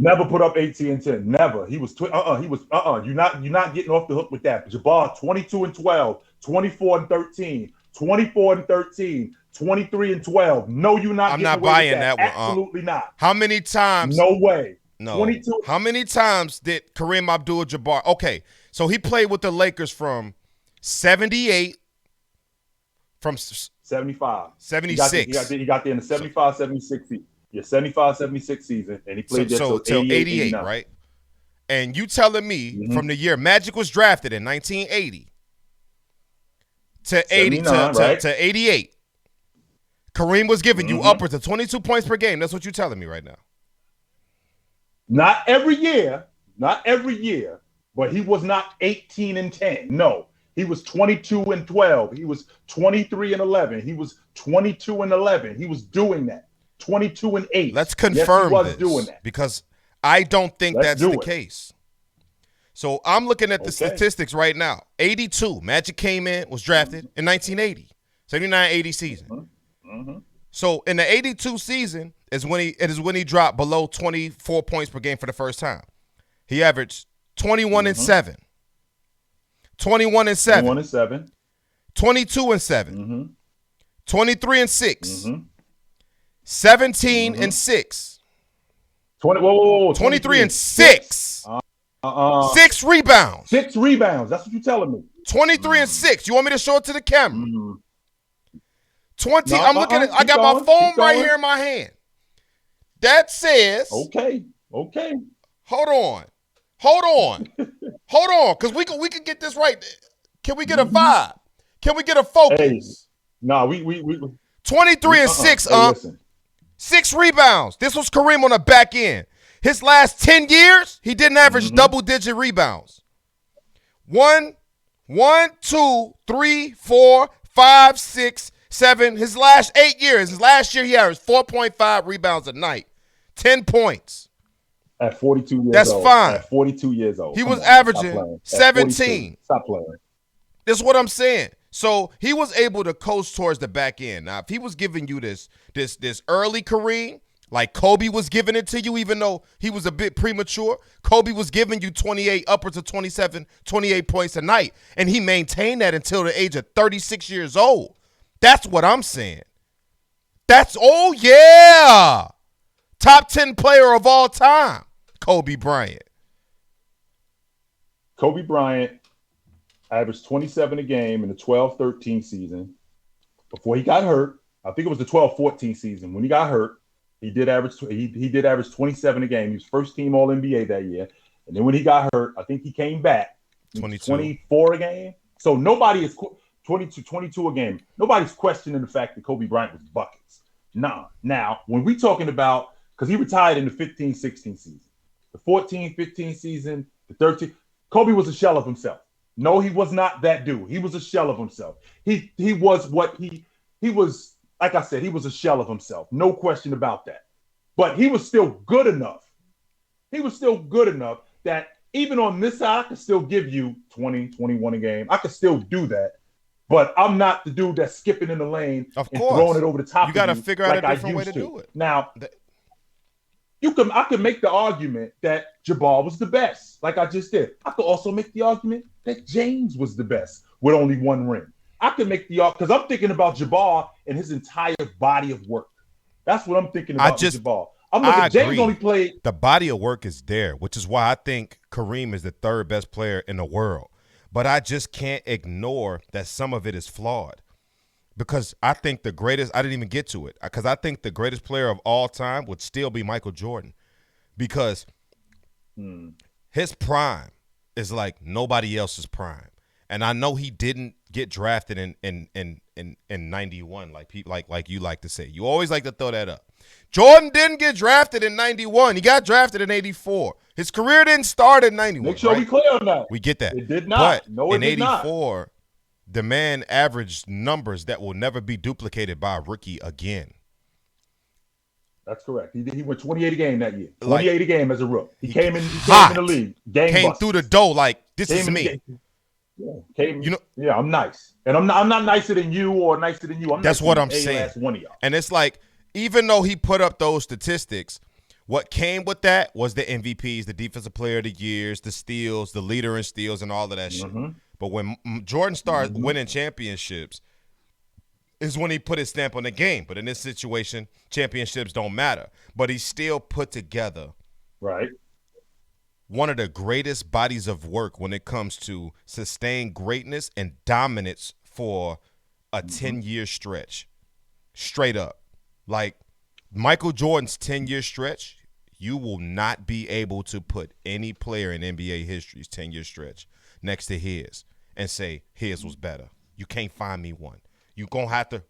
Never put up 18 and 10. Never. He was You're not getting off the hook with that. Jabbar 22 and 12, 24 and 13, 24 and 13, 23 and 12. No, you're not. I'm not buying that one. Absolutely not. How many times? No way. No. 22. How many times did Kareem Abdul-Jabbar? Okay, so he played with the Lakers from 78, from 75, 76. He got there in the 75, 76 season. Yeah, 75, 76 season, and he played there till 88, right? And you telling me from the year Magic was drafted in 1980 to 88, Kareem was giving you upwards of 22 points per game. That's what you're telling me right now. Not every year, but he was not 18 and 10. No, he was 22 and 12. He was 23 and 11. He was 22 and 11. He was doing that. 22 and 8. Let's confirm this doing that, because I don't think that's the case. So I'm looking at the statistics right now. 82, Magic came in, was drafted in 1980, 79-80 season. So in the 82 season is when he dropped below 24 points per game for the first time. He averaged 21 and 7, 21 and 7, 21 and 7, 22 and 7, 23 and 6. 17 and 6. 23 and 6. 6 rebounds. 6 rebounds. That's what you're telling me. 23 and 6. You want me to show it to the camera? 20. I'm looking at. I got my phone right here in my hand. That says. Okay. Hold on. Because we can get this right. Can we get a vibe? Can we get a focus? Hey, no, we 23 and 6. Listen. 6 rebounds. This was Kareem on the back end. His last 10 years, he didn't average double-digit rebounds. 1, 2, 3, 4, 5, 6, 7. His last 8 years. His last year, he averaged 4.5 rebounds a night. 10 points. At 42 years old. That's fine. At 42 years old. He was averaging 17. Stop playing. That's what I'm saying. So he was able to coast towards the back end. Now, if he was giving you this early Kareem, like Kobe was giving it to you, even though he was a bit premature, Kobe was giving you 28, upwards of 27, 28 points a night, and he maintained that until the age of 36 years old. That's what I'm saying. Oh yeah, top 10 player of all time, Kobe Bryant. Kobe Bryant averaged 27 a game in the 12-13 season. Before he got hurt, I think it was the 12-14 season. When he got hurt, he did average 27 a game. He was first team All NBA that year. And then when he got hurt, I think he came back 24 a game. So nobody is 22 a game. Nobody's questioning the fact that Kobe Bryant was buckets. Nah. Now, when we talking about, because he retired in the 15-16 season, the 14-15 season, the 13, Kobe was a shell of himself. No, he was not that dude. He was a shell of himself. He was what he was. Like I said, he was a shell of himself. No question about that. But he was still good enough. He was still good enough that even on this side, I could still give you 20, 21 a game. I could still do that. But I'm not the dude that's skipping in the lane and throwing it over the top. You got to figure out a different way to do it. Now, I could make the argument that Jabbar was the best, like I just did. I could also make the argument that James was the best with only one ring. I could make the argument, because I'm thinking about Jabbar and his entire body of work. That's what I'm thinking about Jabbar. I'm looking at James only played. The body of work is there, which is why I think Kareem is the third best player in the world. But I just can't ignore that some of it is flawed. Because I think the greatest – I didn't even get to it. Because I think the greatest player of all time would still be Michael Jordan. Because his prime is like nobody else's prime. And I know he didn't get drafted in 91 like you like to say. You always like to throw that up. Jordan didn't get drafted in 91. He got drafted in 84. His career didn't start in 91. Make sure we clear on that. We get that. It did not. But no, it in did 84, not. the man averaged numbers that will never be duplicated by a rookie again. That's correct. He went 28 a game that year. 28 a game as a rookie. He came in the league. Came through the door like, this is me. Yeah, I'm nice. And I'm not nicer than you or nicer than you. That's what I'm saying. One of y'all. And it's like, even though he put up those statistics, what came with that was the MVPs, the Defensive Player of the Years, the steals, the leader in steals, and all of that shit. But when Jordan started winning championships is when he put his stamp on the game. But in this situation, championships don't matter. But he still put together one of the greatest bodies of work when it comes to sustained greatness and dominance for a 10-year stretch. Straight up. Like Michael Jordan's 10-year stretch, you will not be able to put any player in NBA history's 10-year stretch next to his and say his was better. You can't find me one. You're going to have to.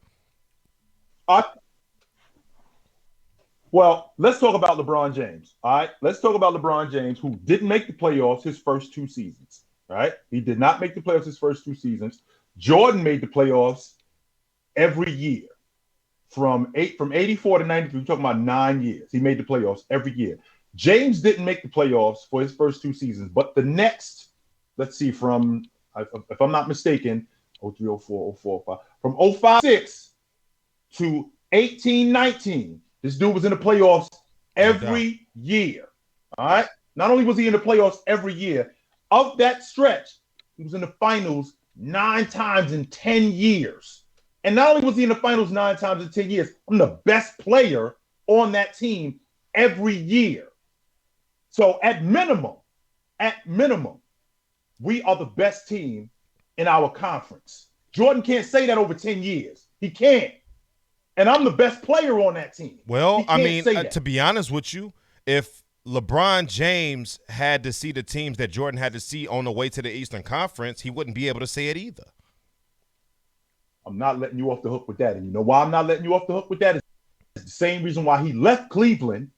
Well, let's talk about LeBron James. All right. Let's talk about LeBron James, who didn't make the playoffs his first two seasons. All right. He did not make the playoffs his first two seasons. Jordan made the playoffs every year. From 84 to 93, we're talking about 9 years. He made the playoffs every year. James didn't make the playoffs for his first two seasons, but the next, let's see, from, if I'm not mistaken, 03, 04, 04, 05, from 05-06 to 18-19, this dude was in the playoffs every year. All right? Not only was he in the playoffs every year, of that stretch, he was in the finals 9 times in 10 years. And not only was he in the finals 9 times in 10 years, I'm the best player on that team every year. So at minimum, we are the best team in our conference. Jordan can't say that over 10 years. He can't. And I'm the best player on that team. Well, I mean, to be honest with you, if LeBron James had to see the teams that Jordan had to see on the way to the Eastern Conference, he wouldn't be able to say it either. I'm not letting you off the hook with that. And you know why I'm not letting you off the hook with that? It's the same reason why he left Cleveland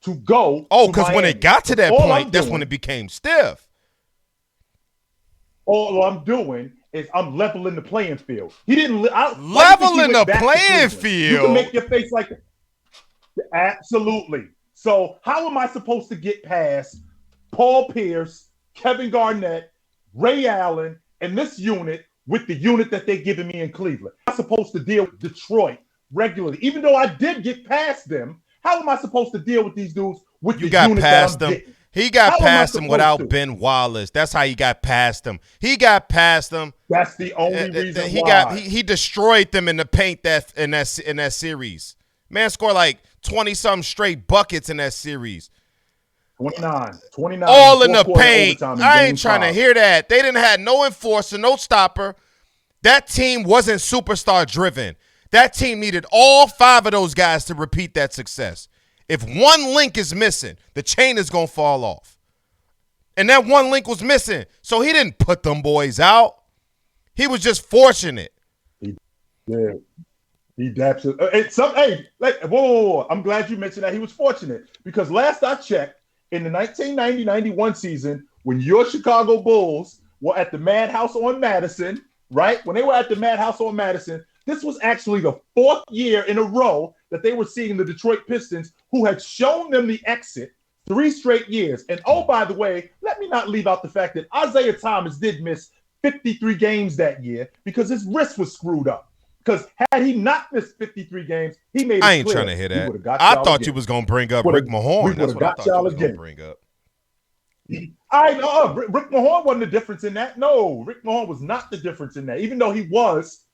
to go. Oh, because when it got to that point, that's when it became stiff. All I'm doing is I'm leveling the playing field. He didn't leveling the playing field. You can make your face like that. Absolutely. So how am I supposed to get past Paul Pierce, Kevin Garnett, Ray Allen, and this unit with the unit that they're giving me in Cleveland? I'm supposed to deal with Detroit regularly. Even though I did get past them, how am I supposed to deal with these dudes with You the got unit that past I'm them. getting? He got How am I past him supposed without to? Ben Wallace. That's how he got past him. He got past them. That's the only reason he why. he destroyed them in the paint in that series. Man scored like 20-something straight buckets in that series. 29. All in the paint. In I ain't trying 5. to hear that. They didn't have no enforcer, no stopper. That team wasn't superstar driven. That team needed all 5 of those guys to repeat that success. If one link is missing, the chain is going to fall off. And that one link was missing. So he didn't put them boys out. He was just fortunate. He did. He daps it. Whoa. I'm glad you mentioned that. He was fortunate because last I checked, in the 1990-91 season, when your Chicago Bulls were at the Madhouse on Madison, right? When they were at the Madhouse on Madison, this was actually the 4th year in a row that they were seeing the Detroit Pistons, who had shown them the exit 3 straight years. And oh, by the way, let me not leave out the fact that Isaiah Thomas did miss 53 games that year because his wrist was screwed up. Because had he not missed 53 games, he made it I ain't clear. trying to hear that. I thought you was going to bring up Rick Mahorn. That's what I thought you was going to bring up. I know Rick Mahorn wasn't the difference in that. No, Rick Mahorn was not the difference in that. Even though he was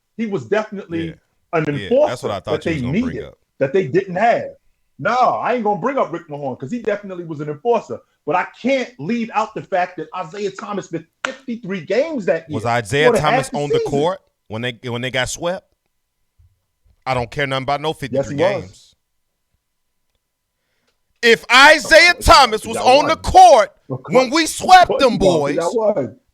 definitely an enforcer that's what I thought that they needed, bring up. That they didn't have. No, I ain't gonna bring up Rick Mahorn because he definitely was an enforcer. But I can't leave out the fact that Isaiah Thomas missed 53 games that year. Was Isaiah Thomas on the court when they got swept? I don't care nothing about no 53 games. If Isaiah Thomas was on the court when we swept them boys,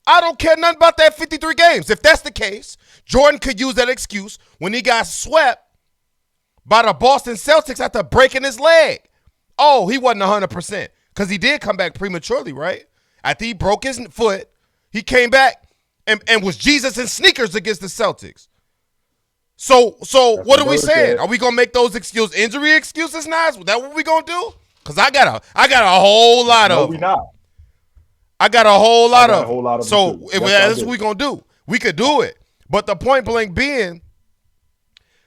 I don't care nothing about that 53 games. If that's the case, Jordan could use that excuse when he got swept by the Boston Celtics after breaking his leg. Oh, he wasn't 100% because he did come back prematurely, right? After he broke his foot, he came back and was Jesus in sneakers against the Celtics. So what are we saying? Are we gonna make those injury excuses now? Is that what we gonna do? Because I got a whole lot of them. I got a whole lot of them. So if that's what we gonna do, we could do it. But the point blank being,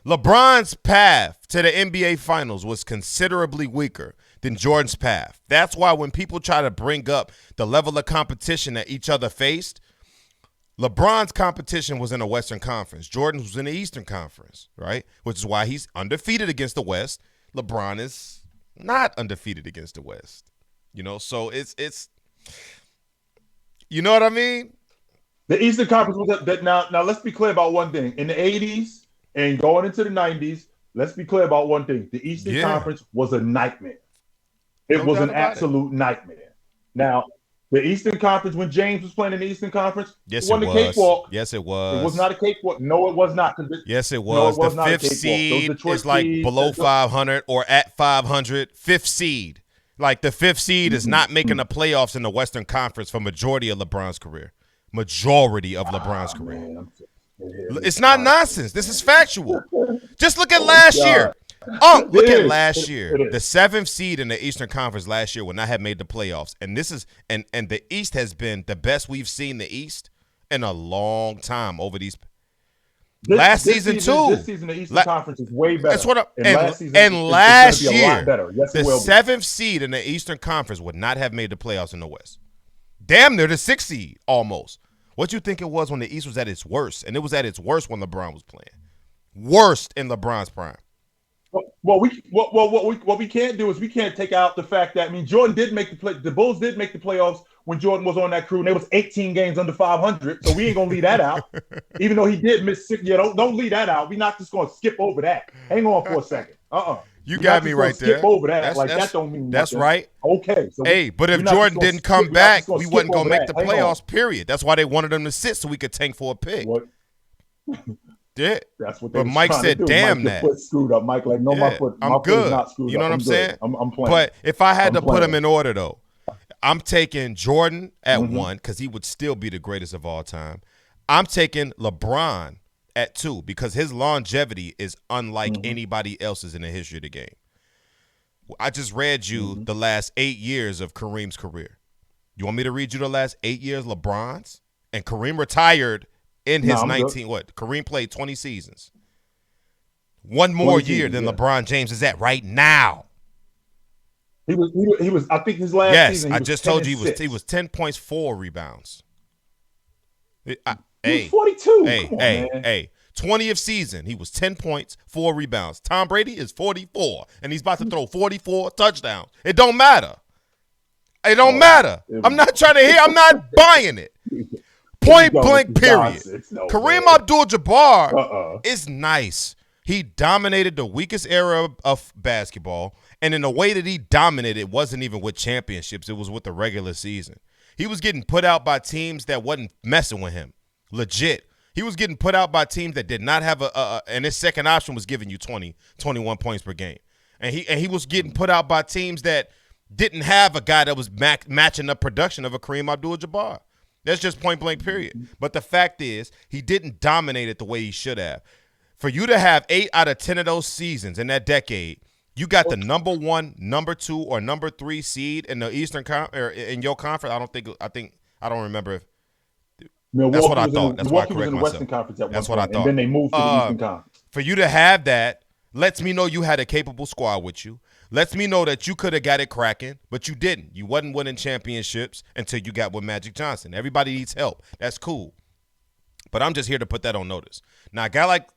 LeBron's path to the NBA Finals was considerably weaker than Jordan's path. That's why when people try to bring up the level of competition that each other faced, LeBron's competition was in the Western Conference. Jordan's was in the Eastern Conference, right? Which is why he's undefeated against the West. LeBron is not undefeated against the West. So it's you know what I mean? The Eastern Conference was that now let's be clear about one thing. In the 80s and going into the 90s, let's be clear about one thing. The Eastern Conference was a nightmare. It was an absolute nightmare. Now, the Eastern Conference, when James was playing in the Eastern Conference, it wasn't a cakewalk. Yes, it was. It was not a cakewalk. No, it was not. Yes, it was. The 5th seed is like below 500 or at 500. 5th seed. Like the 5th seed is not making the playoffs in the Western Conference for majority of LeBron's career. Majority of LeBron's career. Man, it's not nonsense. This is factual. Just look at last year. Look at last year. The 7th seed in the Eastern Conference last year would not have made the playoffs. And this is and the East has been the best we've seen the East in a long time over these last season too. This season the Eastern Conference is way better. That's what last year, yes, the 7th seed in the Eastern Conference would not have made the playoffs in the West. Damn near the 6th seed almost. What you think it was when the East was at its worst? And it was at its worst when LeBron was playing. Worst in LeBron's prime. What we can't do is we can't take out the fact that Jordan did make the Bulls did make the playoffs when Jordan was on that crew, and there was 18 games under 500. So we ain't gonna leave that out, even though he did miss 6. Yeah, don't leave that out. We're not just gonna skip over that. Hang on for a second. You got me right there. Skip over that. That don't mean that's nothing. Right. Okay. So but if Jordan didn't come back, we wasn't gonna make the playoffs. Period. That's why they wanted him to sit so we could tank for a pick. What? Yeah. That's what. But Mike said, "Damn that." Your foot screwed up, Mike. Like, no, my foot. I'm good. Not screwed you know up. what I'm saying? I'm playing. But if I had to put them in order, though, I'm taking Jordan at 1 because he would still be the greatest of all time. I'm taking LeBron at 2 because his longevity is unlike anybody else's in the history of the game. I just read you the last 8 years of Kareem's career. You want me to read you the last 8 years LeBron's? And Kareem retired in his 19. What? Kareem played 20 seasons. One more year than LeBron James is at right now. He was. I think his last season. Yes, I just told you he was 10 points, 4 rebounds. He was 42. Hey. 20th season, he was 10 points, 4 rebounds. Tom Brady is 44, and he's about to throw 44 touchdowns. It don't matter. It don't matter. I'm not trying to hear. I'm not buying it. Point blank, period. Kareem Abdul-Jabbar is nice. He dominated the weakest era of basketball, and in the way that he dominated, it wasn't even with championships. It was with the regular season. He was getting put out by teams that wasn't messing with him. Legit. He was getting put out by teams that did not have and his second option was giving you 20, 21 points per game. And he was getting put out by teams that didn't have a guy that was matching the production of a Kareem Abdul-Jabbar. That's just point blank, period. But the fact is, he didn't dominate it the way he should have. For you to have 8 out of 10 of those seasons in that decade, you got the number 1, number 2, or number 3 seed in the Eastern or in your conference. I don't remember if Milwaukee that's what I thought. That's why I correct myself. Western Conference at that's one what point, I thought. And then they moved to the Eastern Conference. For you to have that lets me know you had a capable squad with you. Lets me know that you could have got it cracking, but you didn't. You wasn't winning championships until you got with Magic Johnson. Everybody needs help. That's cool. But I'm just here to put that on notice. Now, a guy like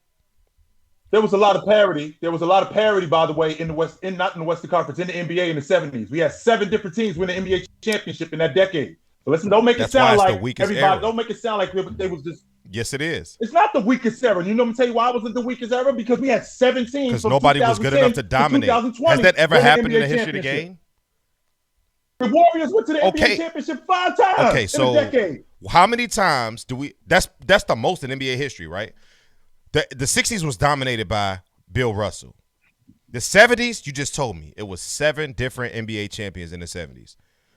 there was a lot of parity. There was a lot of parity, by the way, in the West, not in the Western Conference, in the NBA in the 70s. We had 7 different teams win the NBA championship in that decade. So listen, don't make it sound like everybody. Era. Don't make it sound like they was just. Yes, it is. It's not the weakest era. You know what I'm telling you why it wasn't the weakest era? Because we had 7 teams. Because nobody was good enough to dominate. Has that ever happened in the history of the game? The Warriors went to the NBA championship 5 times. Okay, so in a decade. How many times do we? That's the most in NBA history, right? The 60s was dominated by Bill Russell. The 70s, you just told me, it was 7 different NBA champions in the 70s.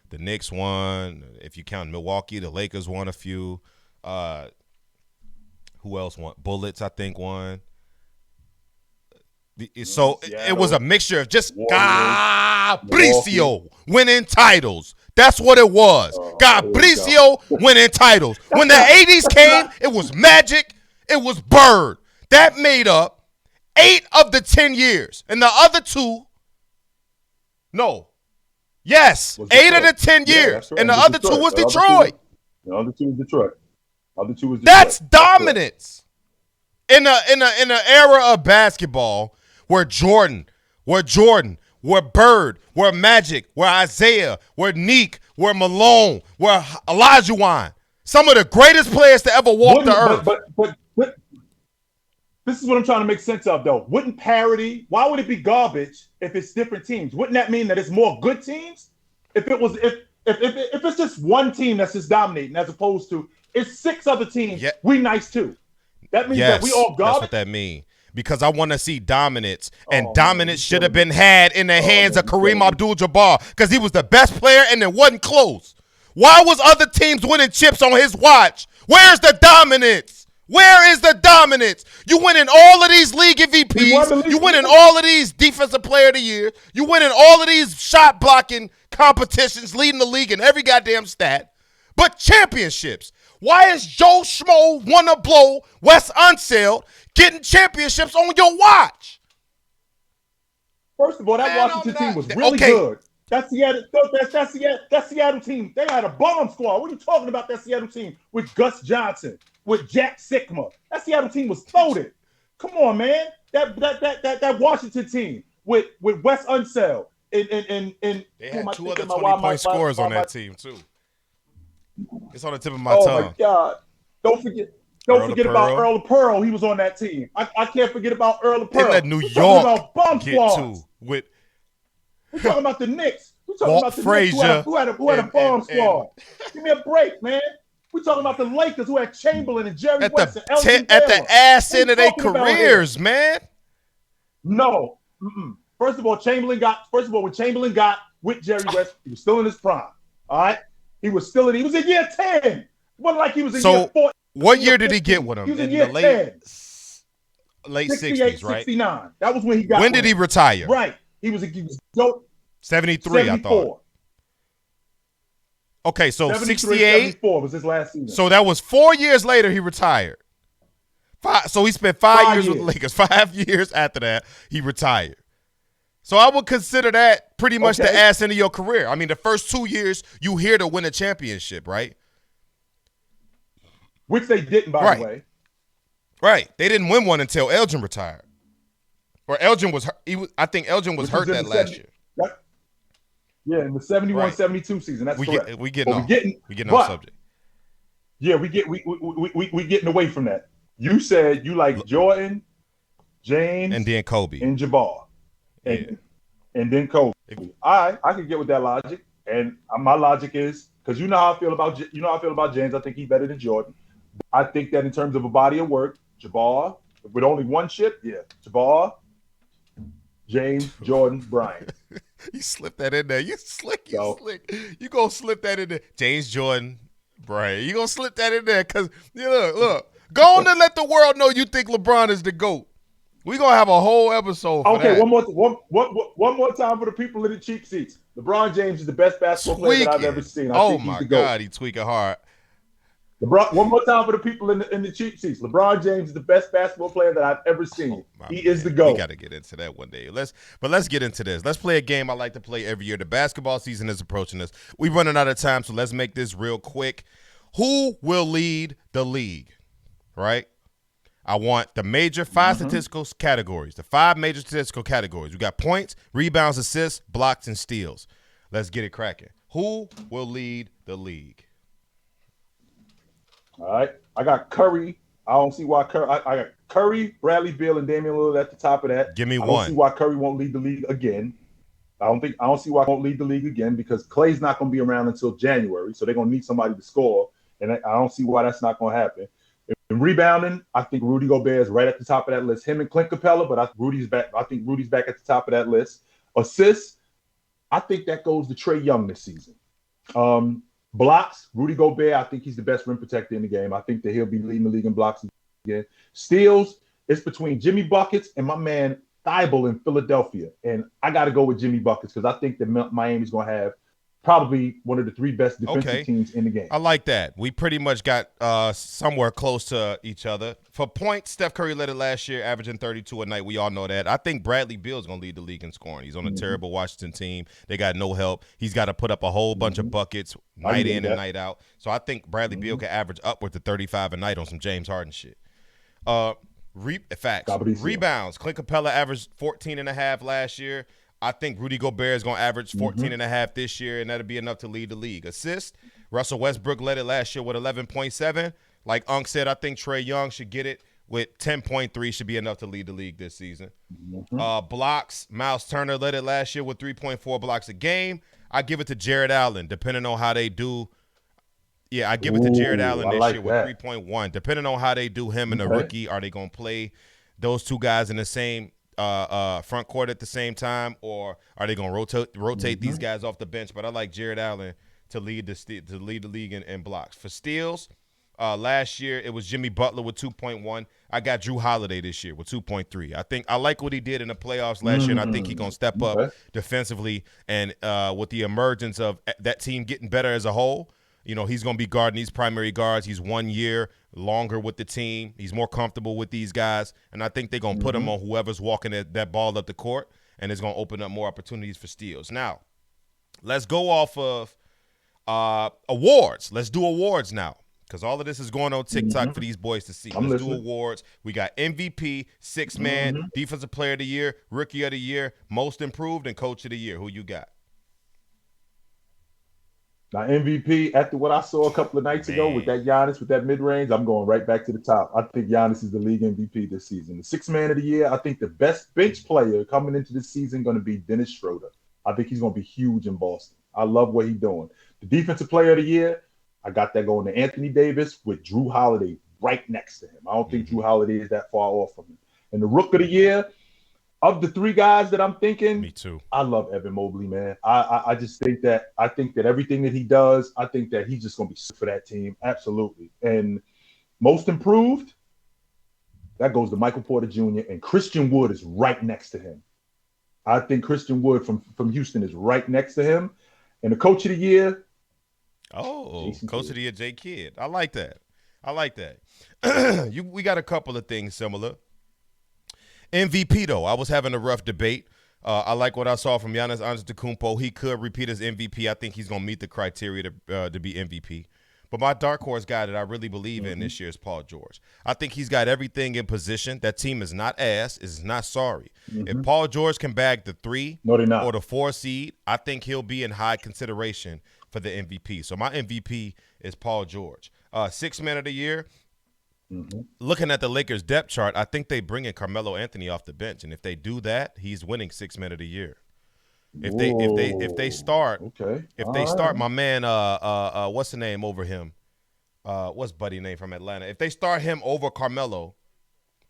The Knicks won. If you count Milwaukee, the Lakers won a few. Who else won? Bullets, I think, won. So it was a mixture of just Gabricio winning titles. That's what it was. Gabricio winning titles. When the 80s came, it was Magic. It was Bird. That made up 8 of the 10 years. And the other 2, no. Yes, 8 of the 10 years. Right. And the other 2 was Detroit. The other 2 was Detroit. That's dominance. In an era of basketball where Jordan, where Bird, where Magic, where Isaiah, where Neek, where Malone, where Olajuwon, some of the greatest players to ever walk the earth. But this is what I'm trying to make sense of, though. Wouldn't parity? Why would it be garbage if it's different teams? Wouldn't that mean that it's more good teams? If it's just one team that's just dominating, as opposed to it's 6 other teams, we nice too. That means that we all garbage. That's what that means. Because I want to see dominance, and dominance should have been had in the hands of Kareem Abdul-Jabbar because he was the best player and it wasn't close. Why was other teams winning chips on his watch? Where's the dominance? Where is the dominance? You winning all of these league MVPs. You winning all of these defensive player of the year. You winning all of these shot blocking competitions, leading the league in every goddamn stat. But championships. Why is Joe Schmo wanna blow Wes Unseld getting championships on your watch? First of all, that Washington team was really good. That Seattle team. They had a bomb squad. What are you talking about? That Seattle team with Gus Johnson, with Jack Sikma. That Seattle team was loaded. Come on, man. That Washington team with Wes Unseld and they had 2 other 20-point scorers on that team too. It's on the tip of my tongue. Oh my God! Don't forget about Earl of Pearl. He was on that team. I can't forget about Earl of Pearl. In that New York about bomb get too with. We're talking about the Knicks. We're talking about the Frazier Knicks who had a bomb squad. Give me a break, man. We're talking about the Lakers who had Chamberlain and Jerry West and Elgin at Baylor. the ass end of their careers, man. No. First of all, when Chamberlain got with Jerry West, he was still in his prime. All right? He was in year 10. It wasn't like he was in year 4. What year did he get with him? He was in year the 10. Late 60s, right? 69. That was when he got When did he retire? Right. He was 73, I thought. Okay, so 73, 68. 74 was his last season. So that was 4 years later he retired. So he spent 5 years with the Lakers. 5 years after that, he retired. So I would consider that pretty much the ass end of your career. I mean, the first 2 years, you here to win a championship, right? Which they didn't, by the way. Right. They didn't win one until Elgin retired. Or Elgin was I think Elgin was hurt that last year. Yeah, in the 71-72 season. That's correct. We getting off subject. Yeah, we getting away from that. You said you like Jordan, James, and then Kobe and Jabbar, and then Kobe. I can get with that logic, and my logic is because you know how I feel about James. I think he's better than Jordan. I think that in terms of a body of work, Jabbar with only one chip, Jabbar, James, Jordan, Bryant. You slip that in there. You slick. You gonna slip that in there. James, Jordan, Bryant. You gonna slip that in there because look. Go on and let the world know you think LeBron is the GOAT. We're going to have a whole episode for that. One more time for the people in the cheap seats. LeBron James is the best basketball player that I've ever seen. I think he's the GOAT. God, he tweaking hard. One more time for the people in the cheap seats. LeBron James is the best basketball player that I've ever seen. He is the GOAT. We got to get into that one day. Let's get into this. Let's play a game I like to play every year. The basketball season is approaching us. We're running out of time, so let's make this real quick. Who will lead the league? Right? I want the major five statistical categories, the 5 major statistical categories. We got points, rebounds, assists, blocks, and steals. Let's get it cracking. Who will lead the league? All right. I got Curry. I don't see why Curry. I got Curry, Bradley Beal, and Damian Lillard at the top of that. Give me one. I don't see why Curry won't lead the league again. I don't see why he won't lead the league again because Clay's not going to be around until January, so they're going to need somebody to score, and I don't see why that's not going to happen. In rebounding, I think Rudy Gobert is right at the top of that list. Him and Clint Capella, but Rudy's back. I think Rudy's back at the top of that list. Assists, I think that goes to Trae Young this season. Blocks, Rudy Gobert, I think he's the best rim protector in the game. I think that he'll be leading the league in blocks again. Steals, it's between Jimmy Buckets and my man Thibault in Philadelphia. And I got to go with Jimmy Buckets because I think that Miami's going to have probably one of the 3 best defensive teams in the game. I like that. We pretty much got somewhere close to each other. For points, Steph Curry led it last year, averaging 32 a night. We all know that. I think Bradley Beal is going to lead the league in scoring. He's on a terrible Washington team. They got no help. He's got to put up a whole bunch of buckets night in and night out. So I think Bradley Beal can average upwards of 35 a night on some James Harden shit. Facts. Rebounds. Clint Capella averaged 14.5 last year. I think Rudy Gobert is going to average 14.5 this year, and that'll be enough to lead the league. Assists, Russell Westbrook led it last year with 11.7. Like Unc said, I think Trae Young should get it with 10.3, should be enough to lead the league this season. Blocks, Miles Turner led it last year with 3.4 blocks a game. I give it to Jared Allen, depending on how they do. Yeah, I give it to Jared Allen this year with 3.1. Depending on how they do him and the rookie, are they going to play those two guys in the same front court at the same time, or are they going to rotate these guys off the bench? But I like Jared Allen to lead the league in blocks. For steals, last year it was Jimmy Butler with 2.1. I got Drew Holiday this year with 2.3. I like what he did in the playoffs last year, and I think he's going to step up defensively. And with the emergence of that team getting better as a whole, he's going to be guarding these primary guards. He's 1 year longer with the team. He's more comfortable with these guys. And I think they're going to put him on whoever's walking that ball up the court, and it's going to open up more opportunities for steals. Now, let's go off of awards. Let's do awards now because all of this is going on TikTok for these boys to see. Let's do awards. We got MVP, 6-man, Defensive Player of the Year, Rookie of the Year, Most Improved, and Coach of the Year. Who you got? Now, MVP, after what I saw a couple of nights ago with that Giannis, with that mid-range, I'm going right back to the top. I think Giannis is the league MVP this season. The 6-man of the year, I think the best bench player coming into this season going to be Dennis Schroeder. I think he's going to be huge in Boston. I love what he's doing. The defensive player of the year, I got that going to Anthony Davis with Drew Holiday right next to him. I don't think Drew Holiday is that far off from him. And the Rook of the year, of the 3 guys that I'm thinking, me too. I love Evan Mobley, man. I just think that everything that he does, I think that he's just going to be for that team. Absolutely. And Most Improved, that goes to Michael Porter Jr. and Christian Wood is right next to him. I think Christian Wood from Houston is right next to him. And the Coach of the Year, Oh, Jason Coach of Kidd. the Year, J Kidd. I like that. I like that. We got a couple of things similar. MVP though, I was having a rough debate. I like what I saw from Giannis Antetokounmpo. He could repeat as MVP. I think he's gonna meet the criteria to be MVP. But my dark horse guy that I really believe in Mm-hmm. this year is Paul George. I think he's got everything in position. That team is not ass. Is not sorry. If Mm-hmm. Paul George can bag the 3 No, they're or not. the 4 seed, I think he'll be in high consideration for the MVP. So my MVP is Paul George. 6 man of the year. Mm-hmm. Looking at the Lakers depth chart, I think they bring in Carmelo Anthony off the bench, and if they do that, he's winning 6 man of the year. If they Whoa. start Okay. if they All start right. my man what's the name over him? What's buddy name from Atlanta? If they start him over Carmelo,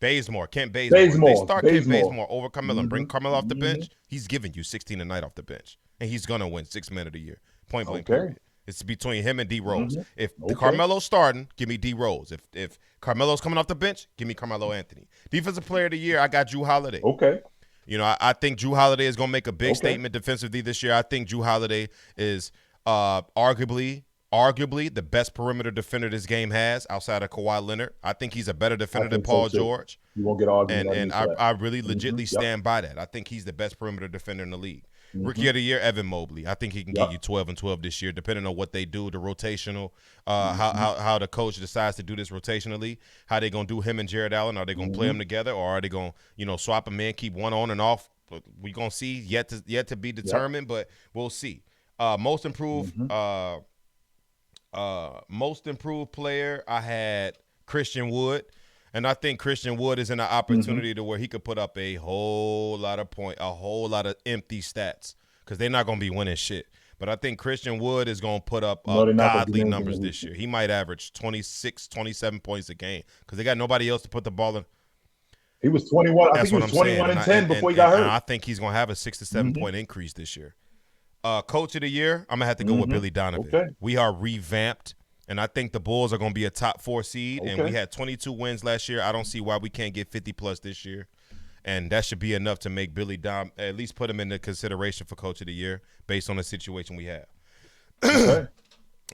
Kent Bazemore. If they Bazemore. start Kent Bazemore. Bazemore over Carmelo and Mm-hmm. bring Carmelo off the Mm-hmm. bench, he's giving you 16 a night off the bench. And he's gonna win 6 man of the year. Point blank Okay. period. It's between him and D Rose. Mm-hmm. If the Okay. Carmelo's starting, give me D Rose. If Carmelo's coming off the bench, give me Carmelo Anthony. Defensive player of the year, I got Drew Holiday. Okay. You know, I think Drew Holiday is going to make a big Okay. statement defensively this year. I think Drew Holiday is arguably the best perimeter defender this game has outside of Kawhi Leonard. I think he's a better I defender than think so Paul too. George. You won't get argument And and against I, that. I really Mm-hmm. legitly Yep. stand by that. I think he's the best perimeter defender in the league. Mm-hmm. Rookie of the year, Evan Mobley. I think he can get Yep. you 12 and 12 this year, depending on what they do, the rotational, Mm-hmm. how the coach decides to do this rotationally, how they gonna do him and Jared Allen. Are they gonna play Mm-hmm. them together, or are they gonna swap them in, keep one on and off? We gonna see, yet to be Yep. determined, but we'll see. Mm-hmm. Most improved player, I had Christian Wood. And I think Christian Wood is in an Mm-hmm. opportunity to where he could put up a whole lot of a whole lot of empty stats because they're not going to be winning shit. But I think Christian Wood is going to put up No, they're not going to godly do anything numbers in the this year. He might average 26, 27 points a game because they got nobody else to put the ball in. He was 21. I think That's he what was I'm saying. 21 And and 10 and before he got I hurt. think he's going to have a 6 to 7 Mm-hmm. point increase this year. Coach of the year, I'm going to have to go with Mm-hmm. Billy Donovan. Okay. We are revamped. And I think the Bulls are going to be a top 4 seed. And we Okay. had 22 wins last year. I don't see why we can't get 50 plus this year. And that should be enough to make Billy Dom at least put him into consideration for Coach of the Year based on the situation we have. Okay.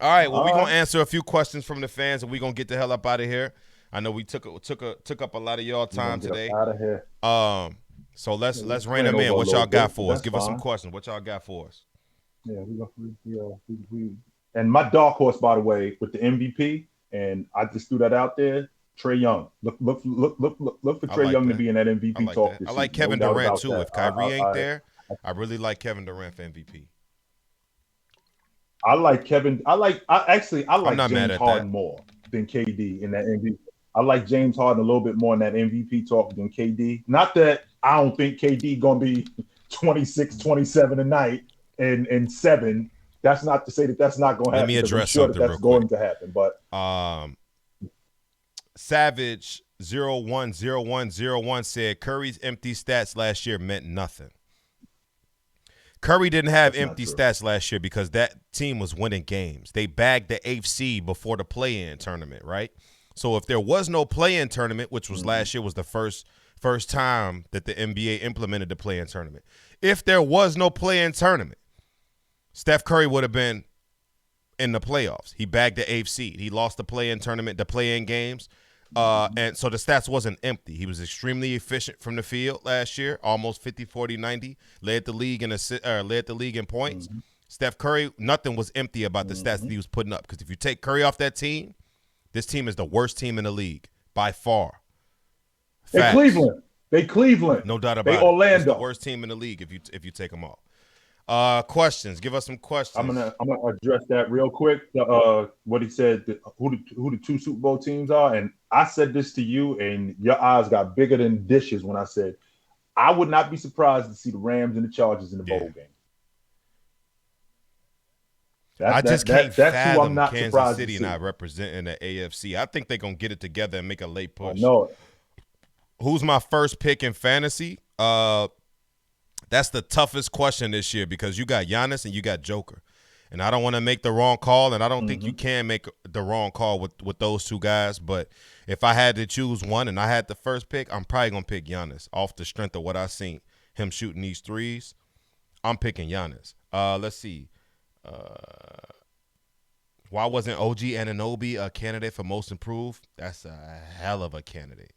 All right. Well, All we're going right. to answer a few questions from the fans, and we're going to get the hell up out of here. I know we took up a lot of y'all We're time gonna get today. up out of here. So let's Yeah, rein ran them in. over a What little y'all got bit, for us? that's Give us some fine. questions. What y'all got for us? Yeah, we and my dark horse, by the way, with the MVP, and I just threw that out there. Trey Young, look for I Trey like Young to that. be in that I MVP like talk that. this I like season. Kevin No doubt Durant about too. that. If Kyrie ain't there, I really like Kevin Durant for MVP. I like Kevin. I like I'm not mad James at Harden that. more than KD in that MVP. I like James Harden a little bit more in that MVP talk than KD. Not that I don't think KD gonna be 26, 27 a night and 7. That's not to say that that's not going to Let happen me because I'm address sure that something that's real quick. going to happen. But Savage 010101 said Curry's empty stats last year meant nothing. Curry didn't have That's not empty true. stats last year because that team was winning games. They bagged the 8th seed before the play-in tournament, right? So if there was no play-in tournament, which was last year, was the first time that the NBA implemented the play-in tournament. If there was no play-in tournament, Steph Curry would have been in the playoffs. He bagged the 8th seed. He lost the play-in tournament, the play-in games. And so the stats wasn't empty. He was extremely efficient from the field last year, almost 50, 40, 90, led the league in points. Steph Curry, nothing was empty about the stats that he was putting up because if you take Curry off that team, this team is the worst team in the league by far. They Cleveland. No doubt about they it. Orlando. It's the worst team in the league if you take them off. Questions. Give us some questions. I'm gonna address that real quick. What he said, who the 2 Super Bowl teams are, and I said this to you, and your eyes got bigger than dishes when I said I would not be surprised to see the Rams and the Chargers in the bowl game. I just can't fathom who I'm not Kansas surprised City to see. not representing the AFC. I think they're gonna get it together and make a late push. No, Who's my first pick in fantasy? That's the toughest question this year because you got Giannis and you got Joker. And I don't want to make the wrong call, and I don't think you can make the wrong call with those two guys. But if I had to choose one and I had the first pick, I'm probably going to pick Giannis off the strength of what I seen him shooting these threes. I'm picking Giannis. Let's see. Why wasn't OG Anunoby a candidate for most improved? That's a hell of a candidate.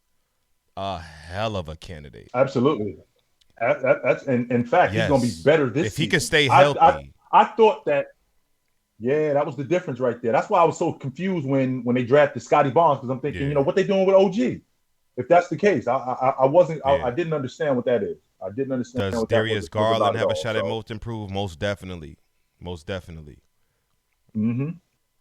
A hell of a candidate. Absolutely. That's and in fact, he's going to be Yes. better this If he could season. stay I healthy. I thought that. Yeah, that was the difference right there. That's why I was so confused when they drafted Scotty Barnes because I'm thinking, Yeah. what they doing with OG? If that's the case, I wasn't. I Yeah. didn't understand what that is. I didn't understand Does what that was, Darius was about Garland at have a all. shot at So, most improved? Most definitely. Most definitely. mm-hmm.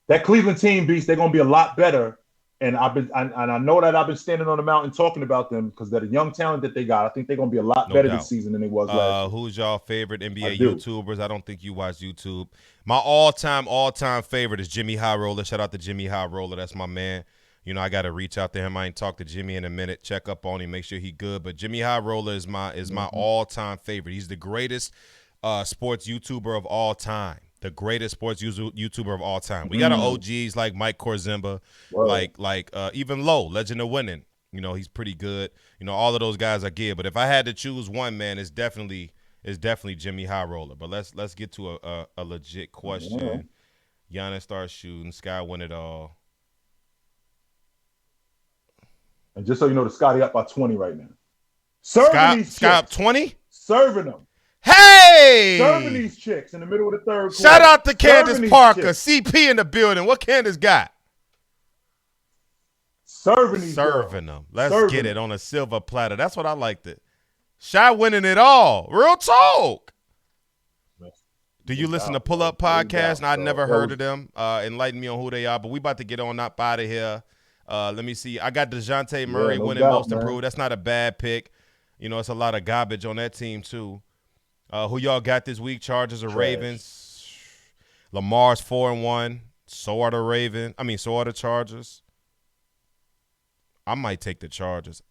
That Cleveland team beast, they're going to be a lot better. And I know that I've been standing on the mountain talking about them because they're the young talent that they got. I think they're going to be a lot No better this doubt. season than they was last year. Who's y'all favorite I NBA do. YouTubers? I don't think you watch YouTube. My all-time favorite is Jimmy High Roller. Shout out to Jimmy High Roller. That's my man. I got to reach out to him. I ain't talked to Jimmy in a minute. Check up on him, make sure he good. But Jimmy High Roller is my all-time favorite. He's the greatest sports YouTuber of all time. The greatest sports YouTuber of all time. We got our OGs like Mike Korzimba, like even Low, Legend of Winning. He's pretty good. All of those guys are good. But if I had to choose one, man, it's definitely Jimmy High Roller. But let's get to a legit question. Giannis starts shooting. Sky win it all. And just so you know, the Scotty up by 20 right now. Serving these Sky up chicks. 20? Serving them. Hey! Serving these chicks in the middle of the third quarter. Shout out to Candace Parker. CP in the building. What Candace got? Serving them. Let's get it on a silver platter. That's what I liked it. Shy winning it all. Real talk. Do you listen to Pull Up Podcast? I never heard of them. Enlighten me on who they are. But we about to get on up out of here. Let me see. I got DeJounte Murray winning most improved. That's not a bad pick. It's a lot of garbage on that team, too. Who y'all got this week? Chargers or Ravens? Lamar's 4-1. So are the Chargers. I might take the Chargers.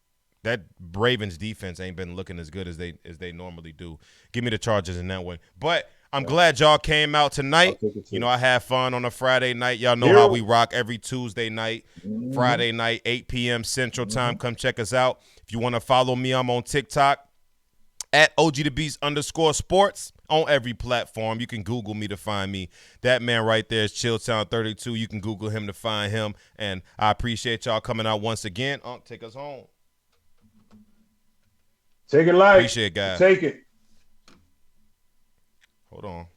That Ravens defense ain't been looking as good as they normally do. Give me the Chargers in that one. But I'm glad y'all came out tonight. I had fun on a Friday night. Y'all know how we rock every Tuesday night, Friday night, 8 p.m. Central Time. Come check us out. If you want to follow me, I'm on TikTok at OGTheBeast_sports on every platform. You can Google me to find me. That man right there is Chilltown32. You can Google him to find him. And I appreciate y'all coming out once again. Take us home. Take it light. Appreciate it, guys. Take it. Hold on.